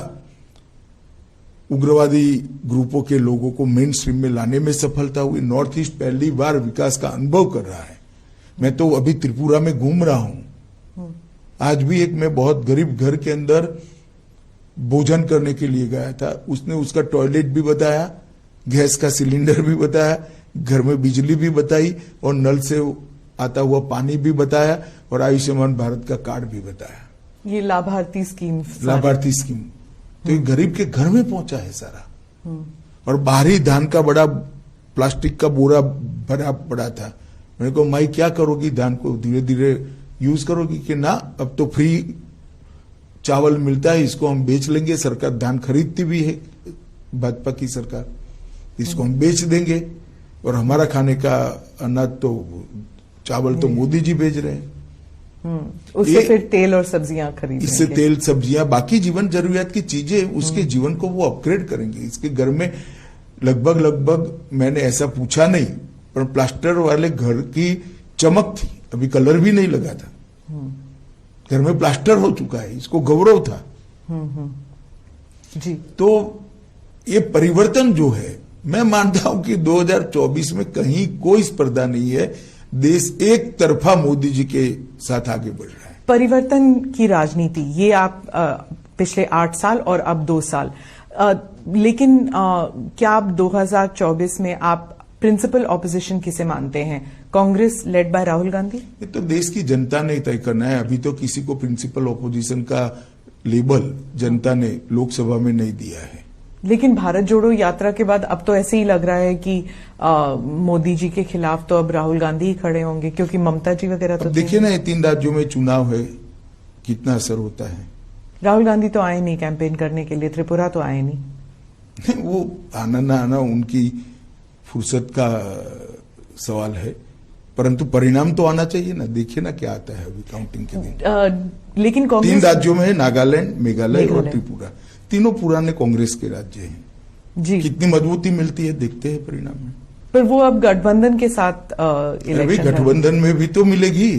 उग्रवादी ग्रुपों के लोगों को मेन स्ट्रीम में लाने में सफलता हुई। नॉर्थ ईस्ट पहली बार विकास का अनुभव कर रहा है। मैं तो अभी त्रिपुरा में घूम रहा हूं, आज भी एक मैं बहुत गरीब घर के अंदर भोजन करने के लिए गया था, उसने उसका टॉयलेट भी बताया, गैस का सिलेंडर भी बताया, घर में बिजली भी बताई और नल से आता हुआ पानी भी बताया और आयुष्मान भारत का कार्ड भी बताया।
ये लाभार्थी स्कीम
तो ये गरीब के घर में पहुंचा है सारा। और बाहरी धान का बड़ा प्लास्टिक का बोरा भरा पड़ा था। मैंने कहा माई क्या करोगी, धान को धीरे धीरे यूज करोगी? कि ना, अब तो फ्री चावल मिलता है, इसको हम बेच लेंगे। सरकार धान खरीदती भी है, भाजपा की सरकार, इसको हम बेच देंगे और हमारा खाने का अनाज तो चावल तो मोदी जी भेज रहे हैं।
उससे फिर तेल और सब्जियां खरीदेंगे।
इससे तेल, सब्जियां, बाकी जीवन जरूरियात की चीजें, उसके जीवन को वो अपग्रेड करेंगे। इसके घर में लगभग मैंने ऐसा पूछा नहीं, पर प्लास्टर वाले घर की चमक थी, अभी कलर भी नहीं लगा था, घर में प्लास्टर हो चुका है, इसको गौरव था।
जी,
तो ये परिवर्तन जो है, मैं मानता हूं कि 2024 में कहीं कोई स्पर्धा नहीं है, देश एक तरफा मोदी जी के साथ आगे बढ़ रहा है।
परिवर्तन की राजनीति, ये आप पिछले 8 साल और अब 2 साल, लेकिन क्या आप 2024 में आप प्रिंसिपल ऑपोजिशन किसे मानते हैं? Congress led by Rahul Gandhi?
ये तो देश की जनता ने तय करना है। अभी तो किसी को प्रिंसिपल ऑपोजिशन का लेबल जनता ने लोकसभा में नहीं दिया है।
लेकिन भारत जोड़ो यात्रा के बाद अब तो ऐसे ही लग रहा है कि मोदी जी के खिलाफ तो अब राहुल गांधी ही खड़े होंगे, क्योंकि ममता जी वगैरह तो
देखिए ना, 3 राज्यों में चुनाव है, कितना असर होता है।
राहुल गांधी तो आए नहीं कैंपेन करने के लिए, त्रिपुरा तो आए नहीं।
वो आना ना आना उनकी फुर्सत का सवाल है, परंतु परिणाम तो आना चाहिए ना। देखिए ना क्या आता है अभी काउंटिंग के दिन।
लेकिन कांग्रेस
3 राज्यों में है, नागालैंड, मेघालय और त्रिपुरा, तीनों पुराने कांग्रेस के राज्य हैं।
जी,
कितनी मजबूती मिलती है देखते हैं परिणाम में।
पर वो अब गठबंधन के साथ
अभी गठबंधन में भी तो मिलेगी,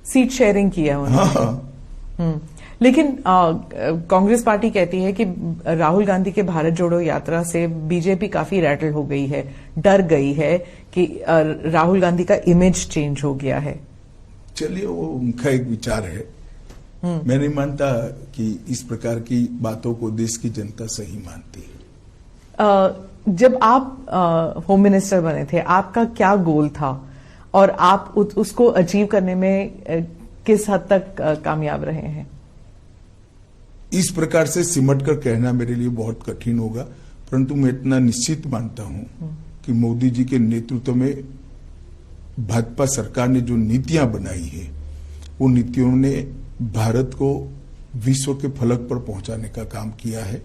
सीट शेयरिंग किया उन्होंने।
हाँ।
लेकिन कांग्रेस पार्टी कहती है कि राहुल गांधी के भारत जोड़ो यात्रा से बीजेपी काफी रैटल हो गई है, डर गई है कि राहुल गांधी का इमेज चेंज हो गया है।
चलिए, वो उनका एक विचार है। मैं नहीं मानता कि इस प्रकार की बातों को देश की जनता सही मानती है।
जब आप होम मिनिस्टर बने थे, आपका क्या गोल था और आप उसको अचीव करने में किस हद तक कामयाब रहे हैं?
इस प्रकार से सिमट कर कहना मेरे लिए बहुत कठिन होगा, परंतु मैं इतना निश्चित मानता हूं कि मोदी जी के नेतृत्व में भाजपा सरकार ने जो नीतियां बनाई है वो नीतियों ने भारत को विश्व के फलक पर पहुंचाने का काम किया है।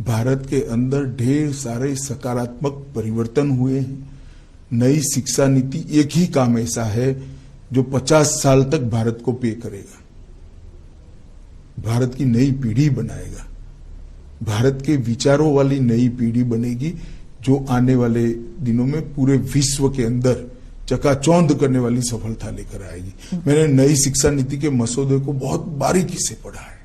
भारत के अंदर ढेर सारे सकारात्मक परिवर्तन हुए हैं। नई शिक्षा नीति एक ही काम ऐसा है जो 50 साल तक भारत को पे करेगा, भारत की नई पीढ़ी बनाएगा, भारत के विचारों वाली नई पीढ़ी बनेगी जो आने वाले दिनों में पूरे विश्व के अंदर चकाचौंध करने वाली सफलता लेकर आएगी। मैंने नई शिक्षा नीति के मसौदे को बहुत बारीकी से पढ़ा है,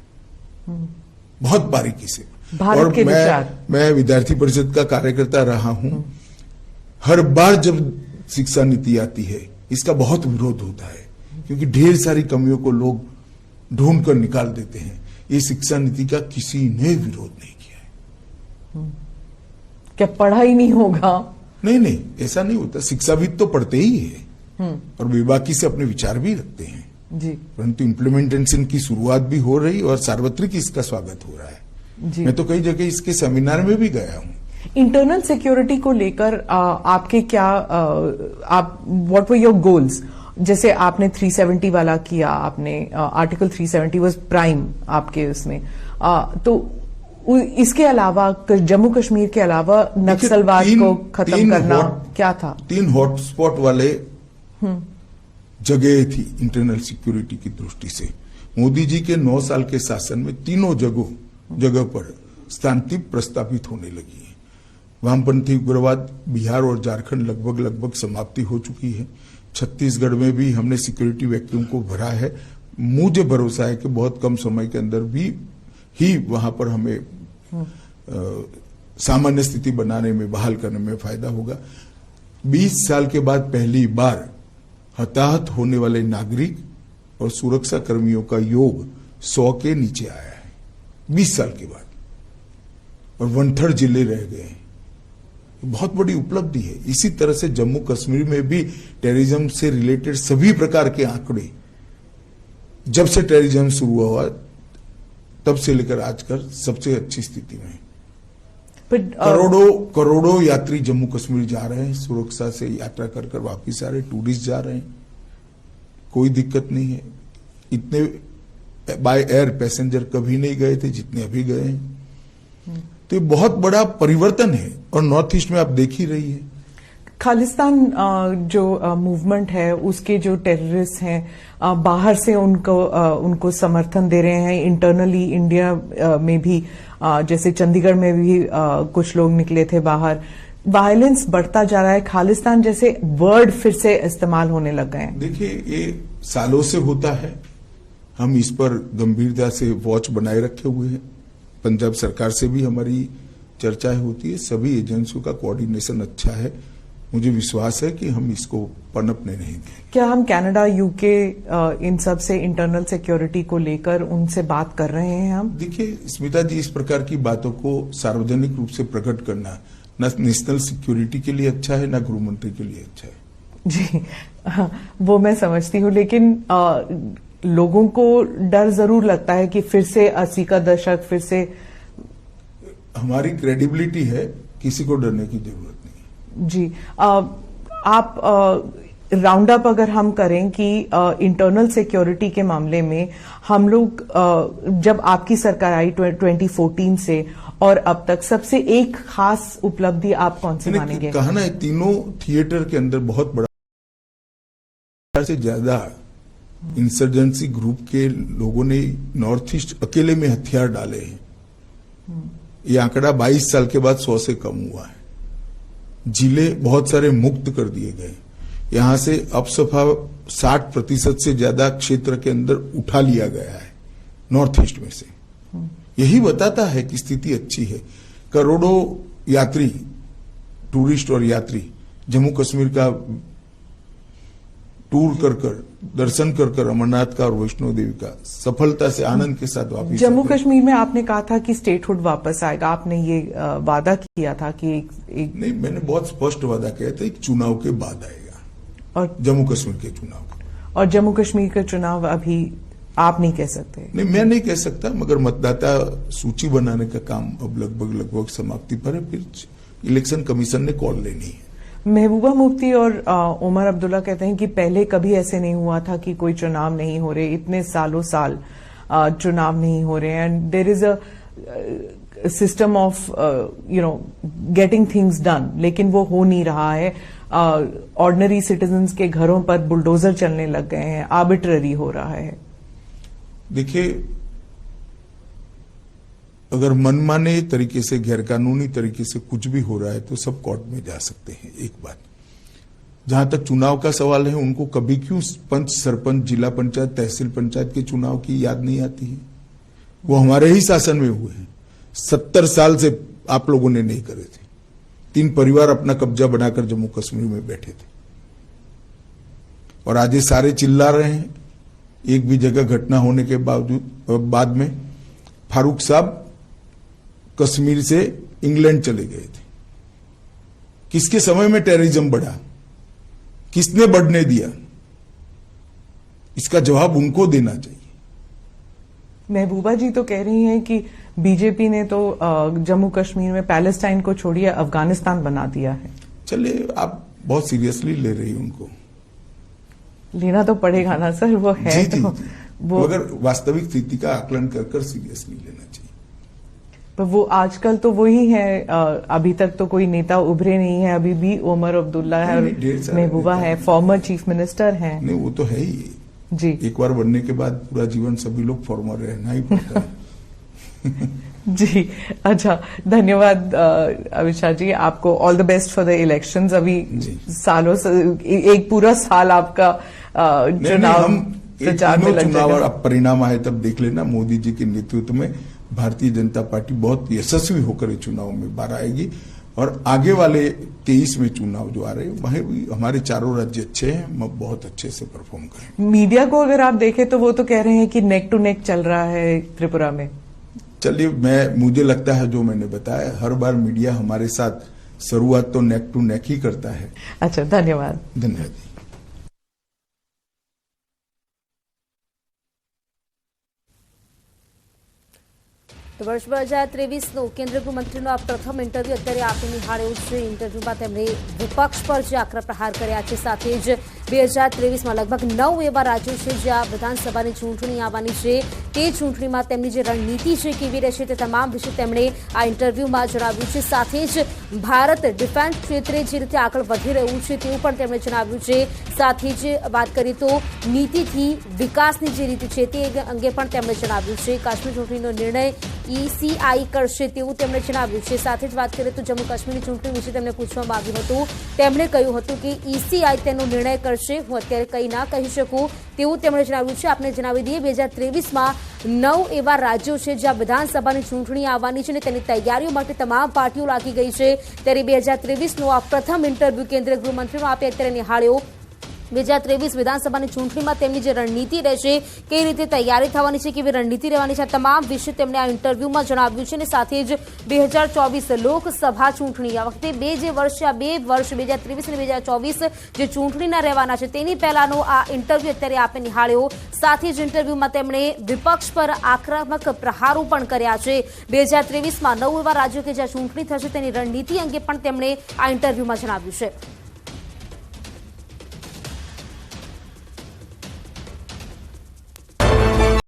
बहुत बारीकी से।
भारत के विचार।
मैं विद्यार्थी परिषद का कार्यकर्ता रहा हूं। हर बार जब शिक्षा नीति आती है इसका बहुत विरोध होता है, क्योंकि ढेर सारी कमियों को लोग ढूंढ कर निकाल देते हैं। ये शिक्षा नीति का किसी ने विरोध नहीं किया है।
क्या पढ़ा ही नहीं होगा?
नहीं, ऐसा नहीं होता। शिक्षाविद तो पढ़ते ही है और बेबाकी से अपने विचार भी रखते हैं
जी,
परंतु इम्प्लीमेंटेशन की शुरुआत भी हो रही और सार्वत्रिक इसका स्वागत हो रहा है जी। मैं तो कई जगह इसके सेमिनार में भी गया हूं।
इंटरनल सिक्योरिटी को लेकर आपके क्या आप व्हाट वर योर गोल्स? जैसे आपने 370 वाला किया, आपने आर्टिकल 370 वाज प्राइम आपके उसमें, तो इसके अलावा जम्मू कश्मीर के अलावा नक्सलवाद को खत्म करना क्या था?
3 हॉटस्पॉट वाले जगह थी इंटरनल सिक्योरिटी की दृष्टि से। मोदी जी के 9 साल के शासन में तीनों जगह पर शांति प्रस्तापित होने लगी है। वामपंथी उग्रवाद बिहार और झारखंड लगभग समाप्ति हो चुकी है। छत्तीसगढ़ में भी हमने सिक्योरिटी वैक्यूम को भरा है। मुझे भरोसा है कि बहुत कम समय के अंदर भी ही वहां पर हमें सामान्य स्थिति बनाने में, बहाल करने में फायदा होगा। 20 साल के बाद पहली बार हताहत होने वाले नागरिक और सुरक्षा कर्मियों का योग 100 के नीचे आया है 20 साल के बाद, और 1/3 जिले रह गए। बहुत बड़ी उपलब्धि है। इसी तरह से जम्मू कश्मीर में भी टेररिज्म से रिलेटेड सभी प्रकार के आंकड़े जब से टेररिज्म शुरू हुआ तब से लेकर आज तक सबसे अच्छी स्थिति में है। करोड़ों यात्री जम्मू कश्मीर जा रहे हैं, सुरक्षा से यात्रा कर वापिस आ रहे, टूरिस्ट जा रहे हैं, कोई दिक्कत नहीं है। इतने बाय एयर पैसेंजर कभी नहीं गए थे जितने अभी गए हैं। तो ये बहुत बड़ा परिवर्तन है और नॉर्थ ईस्ट में आप देख ही रही है।
खालिस्तान जो मूवमेंट है उसके जो टेररिस्ट हैं बाहर से उनको समर्थन दे रहे हैं। इंटरनली इंडिया में भी जैसे चंडीगढ़ में भी कुछ लोग निकले थे बाहर। वायलेंस बढ़ता जा रहा है, खालिस्तान जैसे वर्ड फिर से इस्तेमाल होने लग गए हैं।
देखिए, ये सालों से होता है। हम इस पर गंभीरता से वॉच बनाए रखे हुए हैं। पंजाब सरकार से भी हमारी चर्चाएं होती है। सभी एजेंसियों का कोऑर्डिनेशन अच्छा है। मुझे विश्वास है कि हम इसको पनपने नहीं देंगे।
क्या हम कनाडा, यूके इन सब से इंटरनल सिक्योरिटी को लेकर उनसे बात कर रहे हैं हम?
देखिए स्मिता जी, इस प्रकार की बातों को सार्वजनिक रूप से प्रकट करना न नेशनल सिक्योरिटी के लिए अच्छा है, न गृह मंत्री के लिए अच्छा है।
जी वो मैं समझती हूँ, लेकिन लोगों को डर जरूर लगता है कि फिर से 80 का दशक फिर से।
हमारी क्रेडिबिलिटी है, किसी को डरने की जरूरत नहीं।
जी आप राउंड अप अगर हम करें कि इंटरनल सिक्योरिटी के मामले में हम लोग जब आपकी सरकार आई 2014 से और अब तक सबसे एक खास उपलब्धि आप कौन सी मानेंगे?
कहा ना, तीनों थिएटर के अंदर बहुत बड़ा से ज्यादा इंसर्जेंसी ग्रुप के लोगों ने नॉर्थ ईस्ट अकेले में हथियार डाले हैं। ये आंकड़ा 22 साल के बाद 100 से कम हुआ है। जिले बहुत सारे मुक्त कर दिए गए। यहां से अपसफा 60% से ज्यादा क्षेत्र के अंदर उठा लिया गया है नॉर्थ ईस्ट में से। यही बताता है कि स्थिति अच्छी है। करोड़ों यात्री, टूरिस्ट और यात्री जम्मू कश्मीर का टूर कर दर्शन कर अमरनाथ का और वैष्णो देवी का सफलता से आनंद के साथ वापस।
जम्मू कश्मीर में आपने कहा था कि स्टेटहुड वापस आएगा। आपने ये वादा किया था कि एक
नहीं, मैंने बहुत स्पष्ट वादा किया था, एक चुनाव के बाद आएगा,
और
जम्मू कश्मीर के चुनाव।
और जम्मू कश्मीर का चुनाव अभी आप नहीं कह सकते?
नहीं, मैं नहीं कह सकता, मगर मतदाता सूची बनाने का काम अब लगभग समाप्ति पर है, फिर इलेक्शन कमीशन ने कॉल लेनी है।
महबूबा मुफ्ती और उमर अब्दुल्ला कहते हैं कि पहले कभी ऐसे नहीं हुआ था कि कोई चुनाव नहीं हो रहे, इतने सालों साल चुनाव नहीं हो रहे, and there is a system of getting things done, लेकिन वो हो नहीं रहा है। ऑर्डिनरी सिटीजन्स के घरों पर बुलडोजर चलने लग गए हैं, आर्बिट्ररी हो रहा है।
देखिए, अगर मनमाने तरीके से, गैरकानूनी तरीके से कुछ भी हो रहा है तो सब कोर्ट में जा सकते हैं। एक बात, जहां तक चुनाव का सवाल है, उनको कभी क्यों पंच, सरपंच, जिला पंचायत, तहसील पंचायत के चुनाव की याद नहीं आती है? वो हमारे ही शासन में हुए हैं। 70 साल से आप लोगों ने नहीं करे थे। 3 परिवार अपना कब्जा बनाकर जम्मू कश्मीर में बैठे थे, और आज ये सारे चिल्ला रहे हैं। एक भी जगह घटना होने के बाद में फारूक साहब कश्मीर से इंग्लैंड चले गए थे। किसके समय में टेररिज्म बढ़ा? किसने बढ़ने दिया? इसका जवाब उनको देना चाहिए।
महबूबा जी तो कह रही हैं कि बीजेपी ने तो जम्मू कश्मीर में पैलेस्टाइन को छोड़िए अफगानिस्तान बना दिया है।
चलिए, आप बहुत सीरियसली ले रही हैं उनको।
लेना तो पड़ेगा ना सर, वो है
जी,
तो
जी।
वो
अगर वास्तविक स्थिति का आकलन कर सीरियसली लेना चाहिए।
पर वो आजकल तो वही है, अभी तक तो कोई नेता उभरे नहीं है। अभी भी उमर अब्दुल्ला है और महबूबा है, फॉर्मर चीफ मिनिस्टर हैं।
नहीं, वो तो है ही
जी।
एक बार बनने के बाद पूरा जीवन सभी लोग फॉर्मर रहना ही पड़ता है।
जी, अच्छा, धन्यवाद अमित शाह जी, आपको all the best for the elections. अभी सालों से एक पूरा साल आपका चुनाव प्रचार में लग
चुनाव
जाएगा।
और परिणाम आए तब देख लेना। मोदी जी के नेतृत्व में भारतीय जनता पार्टी बहुत यशस्वी होकर चुनाव में बाहर आएगी, और आगे वाले 23 में चुनाव जो आ रहे हैं वहीं भी हमारे चारों राज्य अच्छे हैं, हम बहुत अच्छे से परफॉर्म करेंगे।
मीडिया को अगर आप देखें तो वो तो कह रहे हैं कि नेक टू नेक चल रहा है त्रिपुरा में।
चलिए, मुझे लगता है जो मैंने बताया, हर बार मीडिया हमारे साथ शुरुआत तो नेक टू नेक ही करता है।
अच्छा, धन्यवाद।
धन्यवाद।
તો વર્ષ 2023નું કેન્દ્રીય ગૃહમંત્રીનો આ પ્રથમ ઇન્ટરવ્યુ અત્યારે આપણે નિહાળ્યો છે। ઇન્ટરવ્યુમાં તેમણે વિપક્ષ પર જે આકરા પ્રહાર કર્યા છે, સાથે જ 2023માં લગભગ 9 એવા રાજ્યો છે જ્યાં વિધાનસભાની ચૂંટણી આવવાની છે, તે ચૂંટણીમાં તેમની જે રણનીતિ છે કેવી રહેશે તે તમામ વિશે તેમણે આ ઇન્ટરવ્યુમાં જણાવ્યું છે। સાથે જ ભારત ડિફેન્સ ક્ષેત્રે જે રીતે આગળ વધી રહ્યું છે તેવું પણ તેમણે જણાવ્યું છે। સાથે જ વાત કરીએ તો નીતિથી વિકાસની જે રીત છે તે અંગે પણ તેમણે જણાવ્યું છે। કાશ્મીર ચૂંટણીનો નિર્ણય ईसीआई करशे तेवुं तेमणे जणाव्युं छे। साथ ज वात करीए तो जम्मू काश्मीरनी चूंटणी विषे तेमणे पूछवामां आव्युं हतुं। तेमणे कह्युं हतुं कि ईसीआई तेनो निर्णय करशे, हुं अत्यारे कंई ना कही शकું तेवुं तेमणे जणाव्युं छे। आपने जणावी दઈએ 2023માં 9 एवा राज्यो छे ज्यां विधानसभानी चूंटणी आववानी छे, तेनी तैयारीओ माटे तमाम पार्टीओ लागी गई छे। त्यारे 2023નો આ પ્રથમ ઇન્ટરવ્યુ કેન્દ્રીય ગૃહમંત્રીનો આપે અત્યારે નિહાળ્યો। 2023 વિધાનસભાની ચૂંટણીમાં તેમની જે રણનીતિ રહેશે, કઈ રીતે તૈયારી થવાની છે, કેવી રણનીતિ રહેવાની છે, તમામ વિશે તેમણે આ ઇન્ટરવ્યુમાં જણાવ્યું છે। અને સાથે જ 2024 લોકસભા ચૂંટણી આ વખતે બે જે વર્ષ, આ 2 વર્ષ 2023 અને 2024 જે ચૂંટણીના રહેવાના છે તેની પહેલાનો આ ઇન્ટરવ્યુ અત્યારે આપે નિહાળ્યો। સાથે જ ઇન્ટરવ્યુમાં તેમણે વિપક્ષ પર આક્રમક પ્રહારો પણ કર્યા છે। 2023માં 9 એવા રાજ્યો કે જ્યાં ચૂંટણી થશે તેની રણનીતિ અંગે પણ તેમણે આ ઇન્ટરવ્યુમાં જણાવ્યું છે।